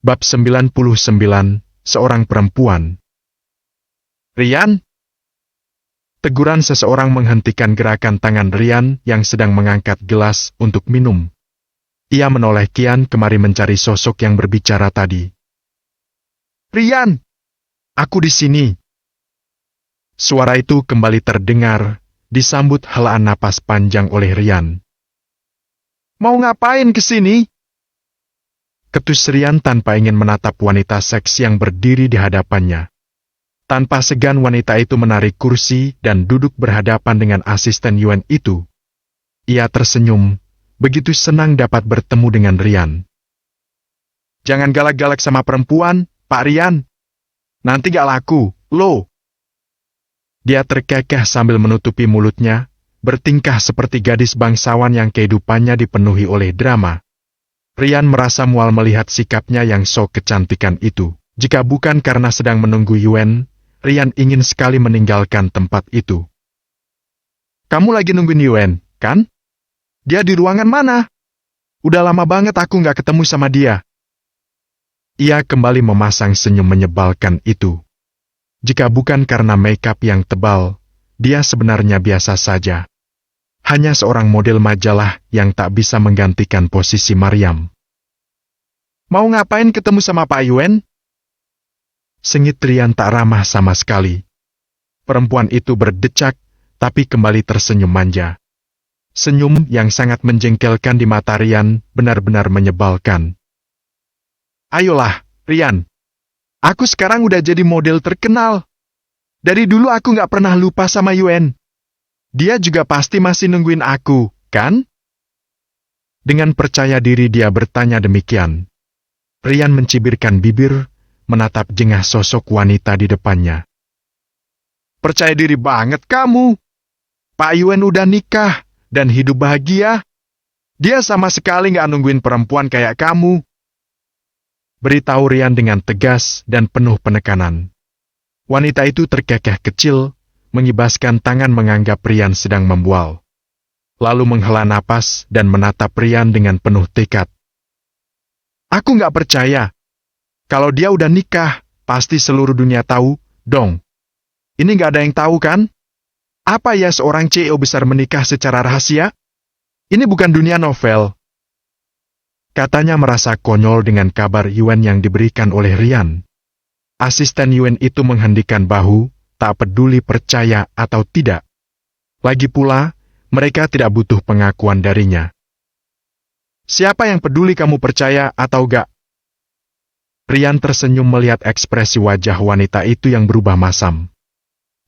Bab 99, seorang perempuan. Rian? Teguran seseorang menghentikan gerakan tangan Rian yang sedang mengangkat gelas untuk minum. Ia menoleh kian kemari mencari sosok yang berbicara tadi. Rian! Aku di sini. Suara itu kembali terdengar, disambut helaan napas panjang oleh Rian. Mau ngapain ke sini? Ketus Rian tanpa ingin menatap wanita seks yang berdiri di hadapannya. Tanpa segan wanita itu menarik kursi dan duduk berhadapan dengan asisten Yuen itu. Ia tersenyum, begitu senang dapat bertemu dengan Rian. Jangan galak-galak sama perempuan, Pak Rian. Nanti gak laku, lo. Dia terkekeh sambil menutupi mulutnya, bertingkah seperti gadis bangsawan yang kehidupannya dipenuhi oleh drama. Rian merasa mual melihat sikapnya yang sok kecantikan itu. Jika bukan karena sedang menunggu Yuen, Rian ingin sekali meninggalkan tempat itu. Kamu lagi nungguin Yuen, kan? Dia di ruangan mana? Udah lama banget aku nggak ketemu sama dia. Ia kembali memasang senyum menyebalkan itu. Jika bukan karena makeup yang tebal, dia sebenarnya biasa saja. Hanya seorang model majalah yang tak bisa menggantikan posisi Maryam. Mau ngapain ketemu sama Pak Yuen? Sengit Rian tak ramah sama sekali. Perempuan itu berdecak, tapi kembali tersenyum manja. Senyum yang sangat menjengkelkan di mata Rian benar-benar menyebalkan. Ayolah, Rian. Aku sekarang udah jadi model terkenal. Dari dulu aku nggak pernah lupa sama Yuen. Dia juga pasti masih nungguin aku, kan? Dengan percaya diri dia bertanya demikian. Rian mencibirkan bibir, menatap jengah sosok wanita di depannya. Percaya diri banget kamu. Pak Yuen udah nikah dan hidup bahagia. Dia sama sekali nggak nungguin perempuan kayak kamu. Beritahu Rian dengan tegas dan penuh penekanan. Wanita itu terkekeh kecil, mengibaskan tangan menganggap Rian sedang membual. Lalu menghela napas dan menatap Rian dengan penuh tekad. Aku nggak percaya. Kalau dia udah nikah, pasti seluruh dunia tahu, dong. Ini nggak ada yang tahu kan? Apa ya seorang CEO besar menikah secara rahasia? Ini bukan dunia novel. Katanya merasa konyol dengan kabar Yuen yang diberikan oleh Rian. Asisten Yuen itu menghendikan bahu, tak peduli percaya atau tidak. Lagi pula, mereka tidak butuh pengakuan darinya. Siapa yang peduli kamu percaya atau gak? Rian tersenyum melihat ekspresi wajah wanita itu yang berubah masam.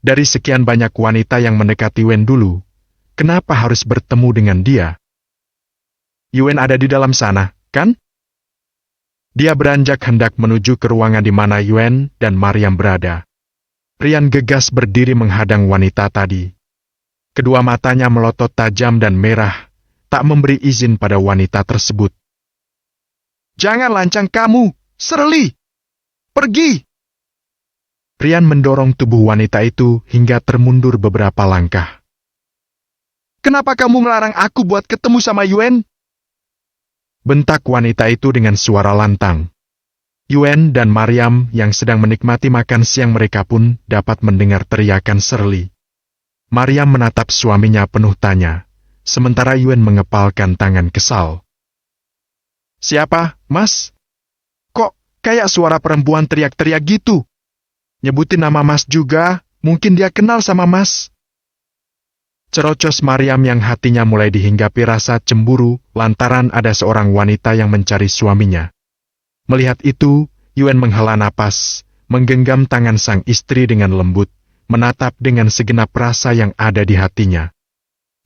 Dari sekian banyak wanita yang mendekati Yuen dulu, kenapa harus bertemu dengan dia? Yuen ada di dalam sana, kan? Dia beranjak hendak menuju ke ruangan di mana Yuen dan Maryam berada. Rian gegas berdiri menghadang wanita tadi. Kedua matanya melotot tajam dan merah, tak memberi izin pada wanita tersebut. Jangan lancang kamu, Shirley! Pergi! Rian mendorong tubuh wanita itu hingga termundur beberapa langkah. Kenapa kamu melarang aku buat ketemu sama Yuen? Bentak wanita itu dengan suara lantang. Yuen dan Maryam yang sedang menikmati makan siang mereka pun dapat mendengar teriakan Shirley. Maryam menatap suaminya penuh tanya, sementara Yuen mengepalkan tangan kesal. Siapa, Mas? Kok kayak suara perempuan teriak-teriak gitu? Nyebutin nama Mas juga, mungkin dia kenal sama Mas. Cerocos Maryam yang hatinya mulai dihinggapi rasa cemburu lantaran ada seorang wanita yang mencari suaminya. Melihat itu, Yuen menghela napas, menggenggam tangan sang istri dengan lembut, menatap dengan segenap rasa yang ada di hatinya.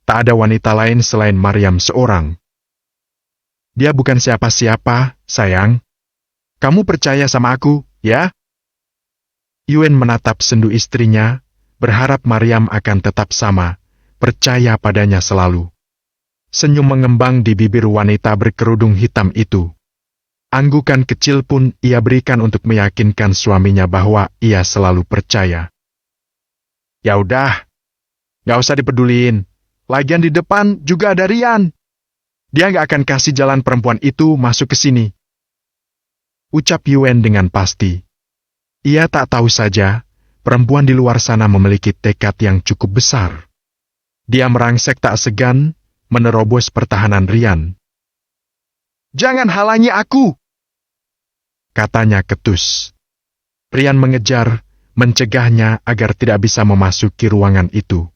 Tak ada wanita lain selain Maryam seorang. Dia bukan siapa-siapa, sayang. Kamu percaya sama aku, ya? Yuen menatap sendu istrinya, berharap Maryam akan tetap sama, percaya padanya selalu. Senyum mengembang di bibir wanita berkerudung hitam itu. Anggukan kecil pun ia berikan untuk meyakinkan suaminya bahwa ia selalu percaya. Ya udah, gak usah dipeduliin. Lagian di depan juga ada Rian. Dia gak akan kasih jalan perempuan itu masuk ke sini. Ucap Yuen dengan pasti. Ia tak tahu saja, perempuan di luar sana memiliki tekad yang cukup besar. Dia merangsek tak segan, menerobos pertahanan Rian. Jangan halangi aku! Katanya ketus. Rian mengejar, mencegahnya agar tidak bisa memasuki ruangan itu.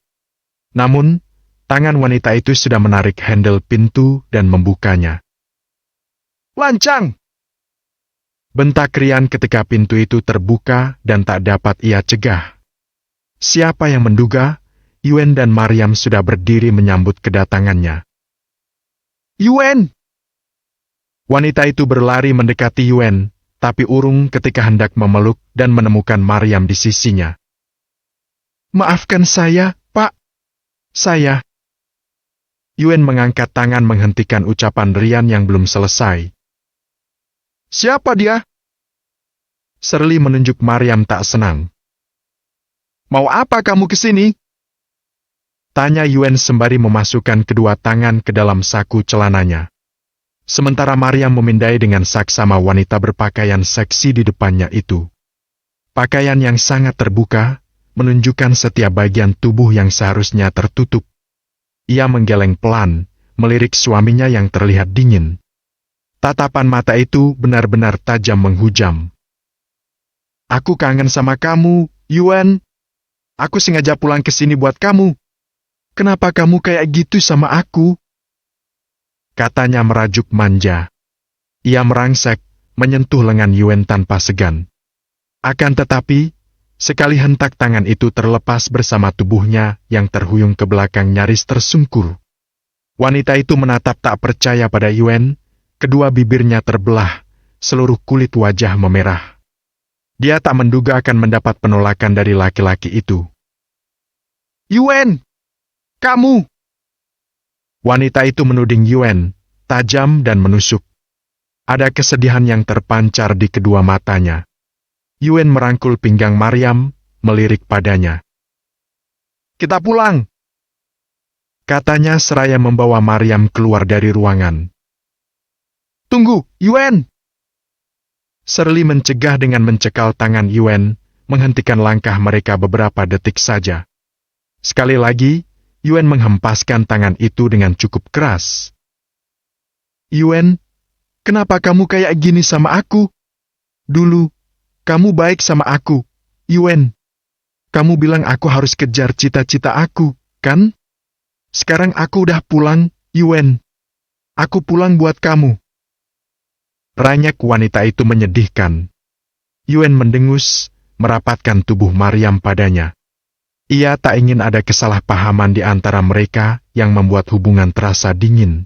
Namun, tangan wanita itu sudah menarik handle pintu dan membukanya. Lancang! Bentak Rian ketika pintu itu terbuka dan tak dapat ia cegah. Siapa yang menduga, Yuen dan Maryam sudah berdiri menyambut kedatangannya. Yuen! Wanita itu berlari mendekati Yuen, tapi urung ketika hendak memeluk dan menemukan Maryam di sisinya. Maafkan saya, Pak. Saya. Yuen mengangkat tangan menghentikan ucapan Rian yang belum selesai, Siapa dia? Shirley menunjuk Maryam tak senang. Mau apa kamu ke sini? Tanya Yuen sembari memasukkan kedua tangan ke dalam saku celananya. Sementara Maryam memindai dengan saksama wanita berpakaian seksi di depannya itu. Pakaian yang sangat terbuka, menunjukkan setiap bagian tubuh yang seharusnya tertutup. Ia menggeleng pelan, melirik suaminya yang terlihat dingin. Tatapan mata itu benar-benar tajam menghujam. Aku kangen sama kamu, Yuen. Aku sengaja pulang ke sini buat kamu. Kenapa kamu kayak gitu sama aku? Katanya merajuk manja. Ia merangsek, menyentuh lengan Yuen tanpa segan. Akan tetapi, sekali hentak tangan itu terlepas bersama tubuhnya yang terhuyung ke belakang nyaris tersungkur. Wanita itu menatap tak percaya pada Yuen, kedua bibirnya terbelah, seluruh kulit wajah memerah. Dia tak menduga akan mendapat penolakan dari laki-laki itu. Yuen! Kamu! Wanita itu menuding Yuen, tajam dan menusuk. Ada kesedihan yang terpancar di kedua matanya. Yuen merangkul pinggang Maryam, melirik padanya. Kita pulang! Katanya seraya membawa Maryam keluar dari ruangan. Tunggu, Yuen! Shirley mencegah dengan mencekal tangan Yuen, menghentikan langkah mereka beberapa detik saja. Sekali lagi, Yuen menghempaskan tangan itu dengan cukup keras. Yuen, kenapa kamu kayak gini sama aku? Dulu, kamu baik sama aku, Yuen. Kamu bilang aku harus kejar cita-cita aku, kan? Sekarang aku udah pulang, Yuen. Aku pulang buat kamu. Ranyak wanita itu menyedihkan. Yuen mendengus, merapatkan tubuh Maryam padanya. Ia tak ingin ada kesalahpahaman di antara mereka yang membuat hubungan terasa dingin.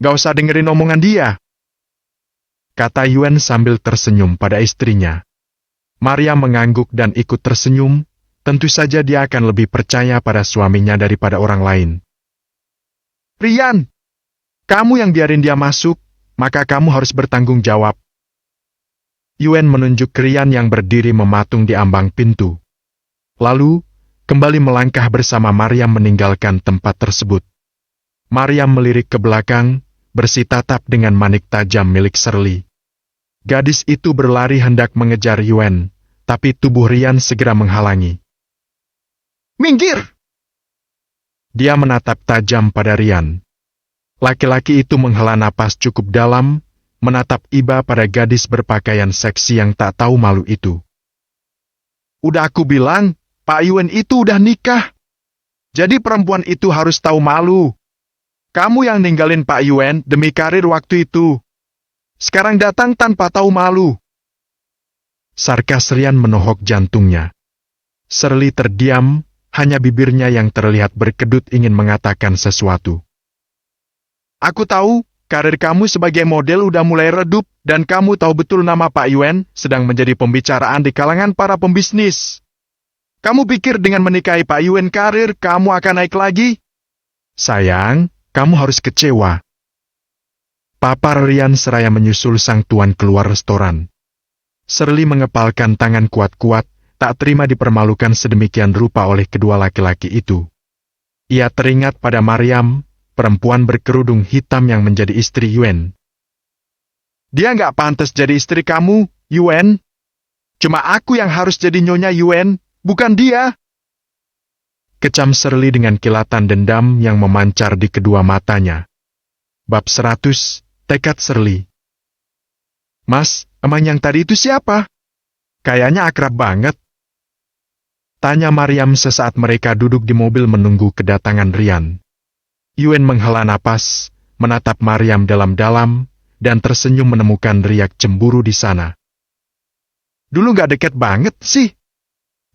Gak usah dengerin omongan dia, kata Yuen sambil tersenyum pada istrinya. Maryam mengangguk dan ikut tersenyum, tentu saja dia akan lebih percaya pada suaminya daripada orang lain. Rian, kamu yang biarin dia masuk, maka kamu harus bertanggung jawab. Yuen menunjuk Rian yang berdiri mematung di ambang pintu. Lalu, kembali melangkah bersama Maryam meninggalkan tempat tersebut. Maryam melirik ke belakang, bersitatap dengan manik tajam milik Shirley. Gadis itu berlari hendak mengejar Yuen, tapi tubuh Rian segera menghalangi. Minggir! Dia menatap tajam pada Rian. Laki-laki itu menghela napas cukup dalam, menatap iba pada gadis berpakaian seksi yang tak tahu malu itu. Udah aku bilang, Pak Yuen itu udah nikah. Jadi perempuan itu harus tahu malu. Kamu yang ninggalin Pak Yuen demi karir waktu itu. Sekarang datang tanpa tahu malu. Sarkas Rian menohok jantungnya. Shirley terdiam, hanya bibirnya yang terlihat berkedut ingin mengatakan sesuatu. Aku tahu, karir kamu sebagai model udah mulai redup, dan kamu tahu betul nama Pak Yuen sedang menjadi pembicaraan di kalangan para pembisnis. Kamu pikir dengan menikahi Pak Yuen karir kamu akan naik lagi? Sayang, kamu harus kecewa. Papar Rian seraya menyusul sang tuan keluar restoran. Shirley mengepalkan tangan kuat-kuat, tak terima dipermalukan sedemikian rupa oleh kedua laki-laki itu. Ia teringat pada Maryam, perempuan berkerudung hitam yang menjadi istri Yuen. Dia nggak pantas jadi istri kamu, Yuen. Cuma aku yang harus jadi nyonya Yuen, bukan dia. Kecam Shirley dengan kilatan dendam yang memancar di kedua matanya. Bab 100, tekad Shirley. Mas, emang yang tadi itu siapa? Kayaknya akrab banget. Tanya Maryam sesaat mereka duduk di mobil menunggu kedatangan Rian. Yuen menghela napas, menatap Maryam dalam-dalam, dan tersenyum menemukan riak cemburu di sana. Dulu gak deket banget sih.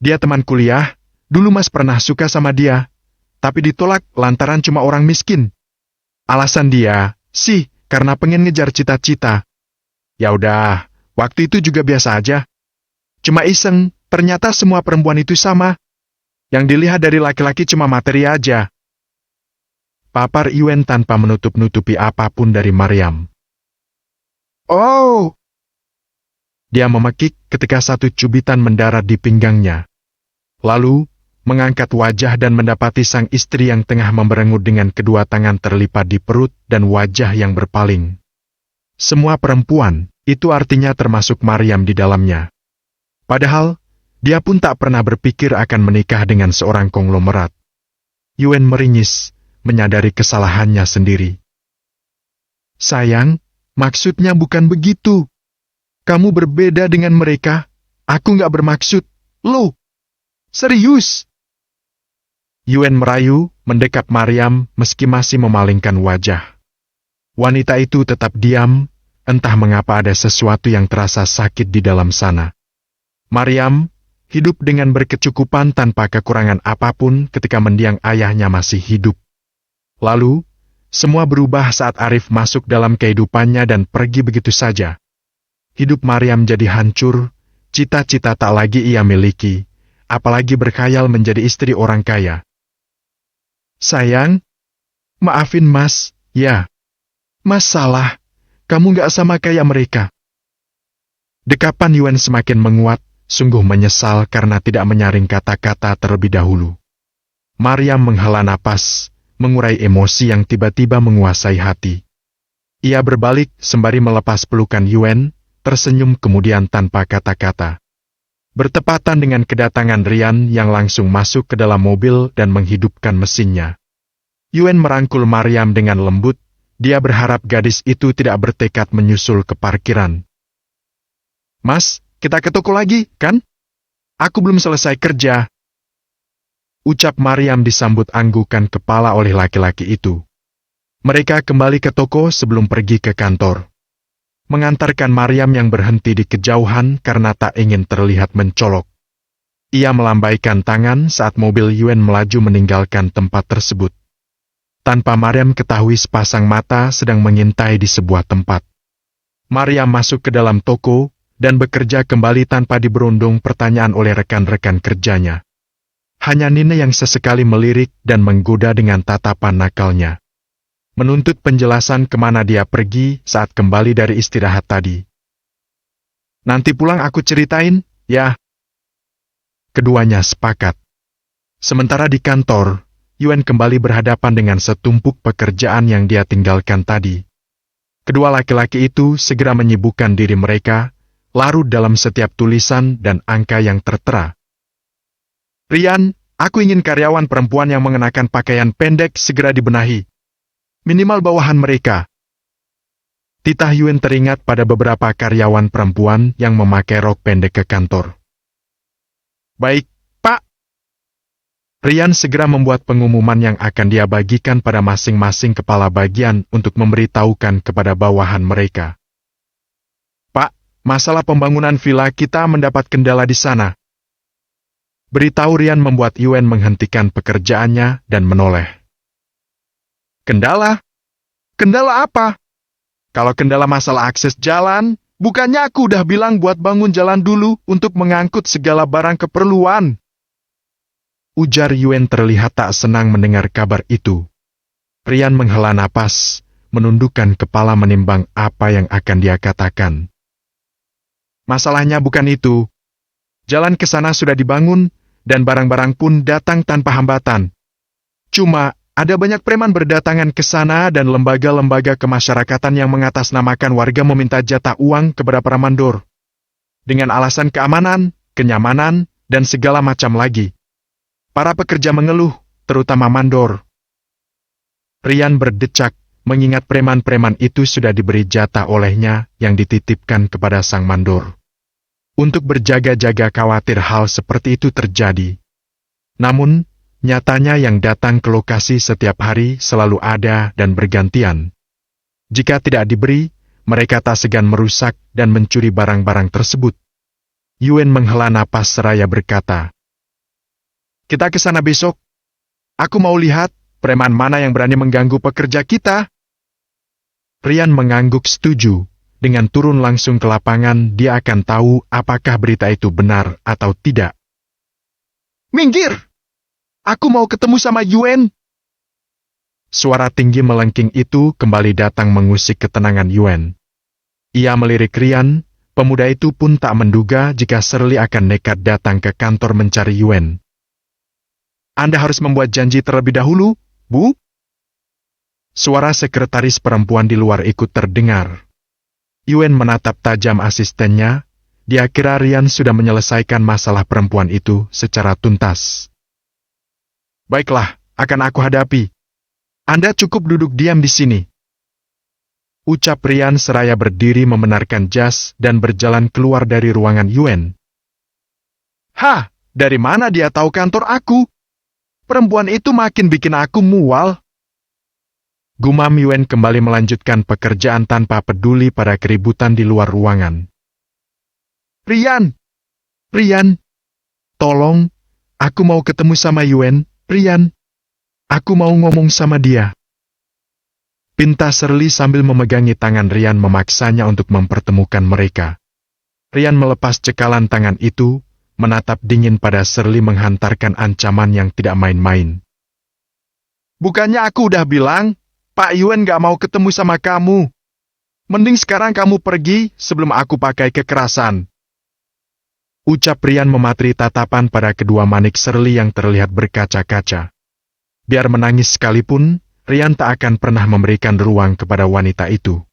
Dia teman kuliah, dulu Mas pernah suka sama dia, tapi ditolak lantaran cuma orang miskin. Alasan dia, sih, karena pengen ngejar cita-cita. Ya udah, waktu itu juga biasa aja. Cuma iseng, ternyata semua perempuan itu sama. Yang dilihat dari laki-laki cuma materi aja. Papar Yuen tanpa menutup-nutupi apapun dari Maryam. Oh, Dia memekik ketika satu cubitan mendarat di pinggangnya. Lalu, mengangkat wajah dan mendapati sang istri yang tengah memberengut dengan kedua tangan terlipat di perut dan wajah yang berpaling. Semua perempuan, itu artinya termasuk Maryam di dalamnya. Padahal, dia pun tak pernah berpikir akan menikah dengan seorang konglomerat. Yuen meringis, menyadari kesalahannya sendiri. Sayang, maksudnya bukan begitu. Kamu berbeda dengan mereka. Aku nggak bermaksud. Loh, serius? Yuen merayu, mendekap Maryam meski masih memalingkan wajah. Wanita itu tetap diam, entah mengapa ada sesuatu yang terasa sakit di dalam sana. Maryam hidup dengan berkecukupan tanpa kekurangan apapun ketika mendiang ayahnya masih hidup. Lalu, semua berubah saat Arif masuk dalam kehidupannya dan pergi begitu saja. Hidup Maryam jadi hancur, cita-cita tak lagi ia miliki, apalagi berkhayal menjadi istri orang kaya. Sayang, maafin Mas, ya. Mas salah, kamu gak sama kayak mereka. Dekapan Yuen semakin menguat, sungguh menyesal karena tidak menyaring kata-kata terlebih dahulu. Maryam menghela napas, mengurai emosi yang tiba-tiba menguasai hati. Ia berbalik sembari melepas pelukan Yuen, tersenyum kemudian tanpa kata-kata. Bertepatan dengan kedatangan Rian yang langsung masuk ke dalam mobil dan menghidupkan mesinnya. Yuen merangkul Maryam dengan lembut, dia berharap gadis itu tidak bertekad menyusul ke parkiran. Mas, kita ke toko lagi, kan? Aku belum selesai kerja. Ucap Maryam disambut anggukan kepala oleh laki-laki itu. Mereka kembali ke toko sebelum pergi ke kantor. Mengantarkan Maryam yang berhenti di kejauhan karena tak ingin terlihat mencolok. Ia melambaikan tangan saat mobil Yuen melaju meninggalkan tempat tersebut. Tanpa Maryam ketahui sepasang mata sedang mengintai di sebuah tempat. Maryam masuk ke dalam toko dan bekerja kembali tanpa diberundung pertanyaan oleh rekan-rekan kerjanya. Hanya Nina yang sesekali melirik dan menggoda dengan tatapan nakalnya. Menuntut penjelasan kemana dia pergi saat kembali dari istirahat tadi. Nanti pulang aku ceritain, ya. Keduanya sepakat. Sementara di kantor, Yuen kembali berhadapan dengan setumpuk pekerjaan yang dia tinggalkan tadi. Kedua laki-laki itu segera menyibukkan diri mereka, larut dalam setiap tulisan dan angka yang tertera. Rian, aku ingin karyawan perempuan yang mengenakan pakaian pendek segera dibenahi. Minimal bawahan mereka. Titah Yuen teringat pada beberapa karyawan perempuan yang memakai rok pendek ke kantor. Baik, Pak. Rian segera membuat pengumuman yang akan dia bagikan pada masing-masing kepala bagian untuk memberitahukan kepada bawahan mereka. Pak, masalah pembangunan villa kita mendapat kendala di sana. Beritahu Rian membuat Yuen menghentikan pekerjaannya dan menoleh. Kendala? Kendala apa? Kalau kendala masalah akses jalan, bukannya aku udah bilang buat bangun jalan dulu untuk mengangkut segala barang keperluan? Ujar Yuen terlihat tak senang mendengar kabar itu. Rian menghela napas, menundukkan kepala menimbang apa yang akan dia katakan. Masalahnya bukan itu. Jalan ke sana sudah dibangun, dan barang-barang pun datang tanpa hambatan. Cuma, ada banyak preman berdatangan ke sana dan lembaga-lembaga kemasyarakatan yang mengatasnamakan warga meminta jatah uang kepada para mandor. Dengan alasan keamanan, kenyamanan, dan segala macam lagi. Para pekerja mengeluh, terutama mandor. Rian berdecak, mengingat preman-preman itu sudah diberi jatah olehnya yang dititipkan kepada sang mandor. Untuk berjaga-jaga khawatir hal seperti itu terjadi. Namun, nyatanya yang datang ke lokasi setiap hari selalu ada dan bergantian. Jika tidak diberi, mereka tak segan merusak dan mencuri barang-barang tersebut. Yuen menghela napas seraya berkata, "Kita ke sana besok. Aku mau lihat preman mana yang berani mengganggu pekerja kita." Rian mengangguk setuju. Dengan turun langsung ke lapangan, dia akan tahu apakah berita itu benar atau tidak. "Minggir! Aku mau ketemu sama Yuen." Suara tinggi melengking itu kembali datang mengusik ketenangan Yuen. Ia melirik Rian, pemuda itu pun tak menduga jika Shirley akan nekat datang ke kantor mencari Yuen. Anda harus membuat janji terlebih dahulu, Bu? Suara sekretaris perempuan di luar ikut terdengar. Yuen menatap tajam asistennya, dia kira Rian sudah menyelesaikan masalah perempuan itu secara tuntas. Baiklah, akan aku hadapi. Anda cukup duduk diam di sini. Ucap Rian seraya berdiri membenarkan jas dan berjalan keluar dari ruangan Yuen. Hah, dari mana dia tahu kantor aku? Perempuan itu makin bikin aku mual. Gumam Yuen kembali melanjutkan pekerjaan tanpa peduli pada keributan di luar ruangan. Rian! Tolong, aku mau ketemu sama Yuen, Rian. Aku mau ngomong sama dia. Pinta Shirley sambil memegangi tangan Rian memaksanya untuk mempertemukan mereka. Rian melepas cekalan tangan itu, menatap dingin pada Shirley menghantarkan ancaman yang tidak main-main. Bukannya aku udah bilang, Pak Yuen gak mau ketemu sama kamu. Mending sekarang kamu pergi sebelum aku pakai kekerasan. Ucap Rian mematri tatapan pada kedua manik Shirley yang terlihat berkaca-kaca. Biar menangis sekalipun, Rian tak akan pernah memberikan ruang kepada wanita itu.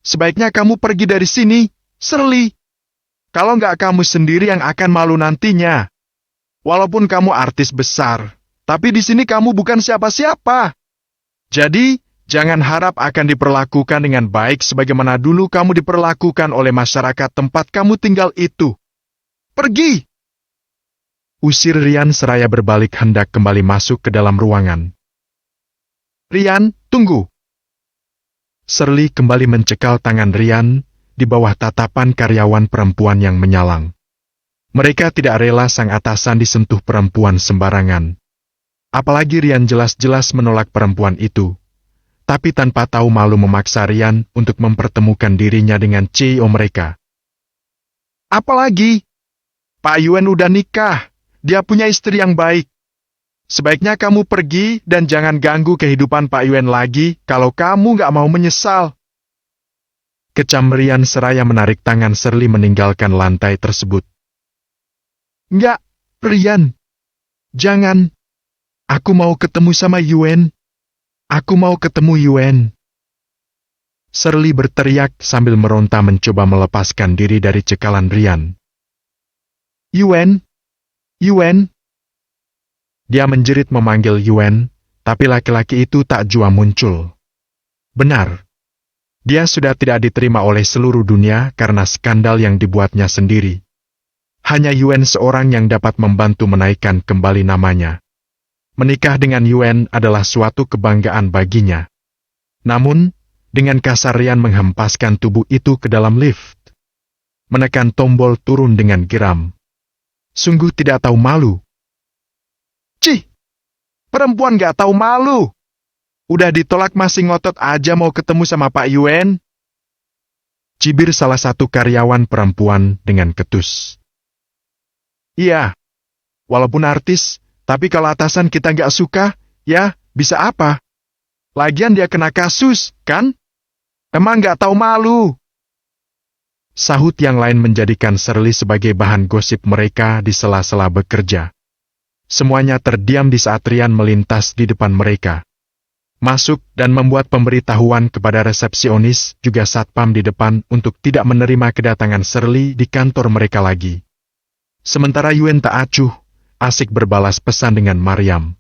Sebaiknya kamu pergi dari sini, Shirley. Kalau nggak kamu sendiri yang akan malu nantinya. Walaupun kamu artis besar, tapi di sini kamu bukan siapa-siapa. Jadi, jangan harap akan diperlakukan dengan baik sebagaimana dulu kamu diperlakukan oleh masyarakat tempat kamu tinggal itu. Pergi! Usir Rian seraya berbalik hendak kembali masuk ke dalam ruangan. Rian, tunggu. Shirley kembali mencekal tangan Rian di bawah tatapan karyawan perempuan yang menyalang. Mereka tidak rela sang atasan disentuh perempuan sembarangan. Apalagi Rian jelas-jelas menolak perempuan itu. Tapi tanpa tahu malu memaksa Rian untuk mempertemukan dirinya dengan CEO mereka. Apalagi? Pak Yuen udah nikah. Dia punya istri yang baik. Sebaiknya kamu pergi dan jangan ganggu kehidupan Pak Yuen lagi kalau kamu nggak mau menyesal. Kecam Rian seraya menarik tangan Shirley meninggalkan lantai tersebut. Nggak, Rian. Jangan. Aku mau ketemu sama Yuen. Aku mau ketemu Yuen. Shirley berteriak sambil meronta mencoba melepaskan diri dari cekalan Rian. Yuen. Dia menjerit memanggil Yuen, tapi laki-laki itu tak jua muncul. Benar. Dia sudah tidak diterima oleh seluruh dunia karena skandal yang dibuatnya sendiri. Hanya Yuen seorang yang dapat membantu menaikkan kembali namanya. Menikah dengan Yuen adalah suatu kebanggaan baginya. Namun, dengan kasar Rian menghempaskan tubuh itu ke dalam lift. Menekan tombol turun dengan geram. Sungguh tidak tahu malu. Cih! Perempuan gak tahu malu. Udah ditolak masih ngotot aja mau ketemu sama Pak Yuen. Cibir salah satu karyawan perempuan dengan ketus. Iya. Walaupun artis, tapi kalau atasan kita gak suka, ya bisa apa? Lagian dia kena kasus, kan? Emang gak tahu malu. Sahut yang lain menjadikan Shirley sebagai bahan gosip mereka di sela-sela bekerja. Semuanya terdiam di saat Rian melintas di depan mereka. Masuk dan membuat pemberitahuan kepada resepsionis juga satpam di depan untuk tidak menerima kedatangan Shirley di kantor mereka lagi. Sementara Yuen tak acuh, asik berbalas pesan dengan Mariam.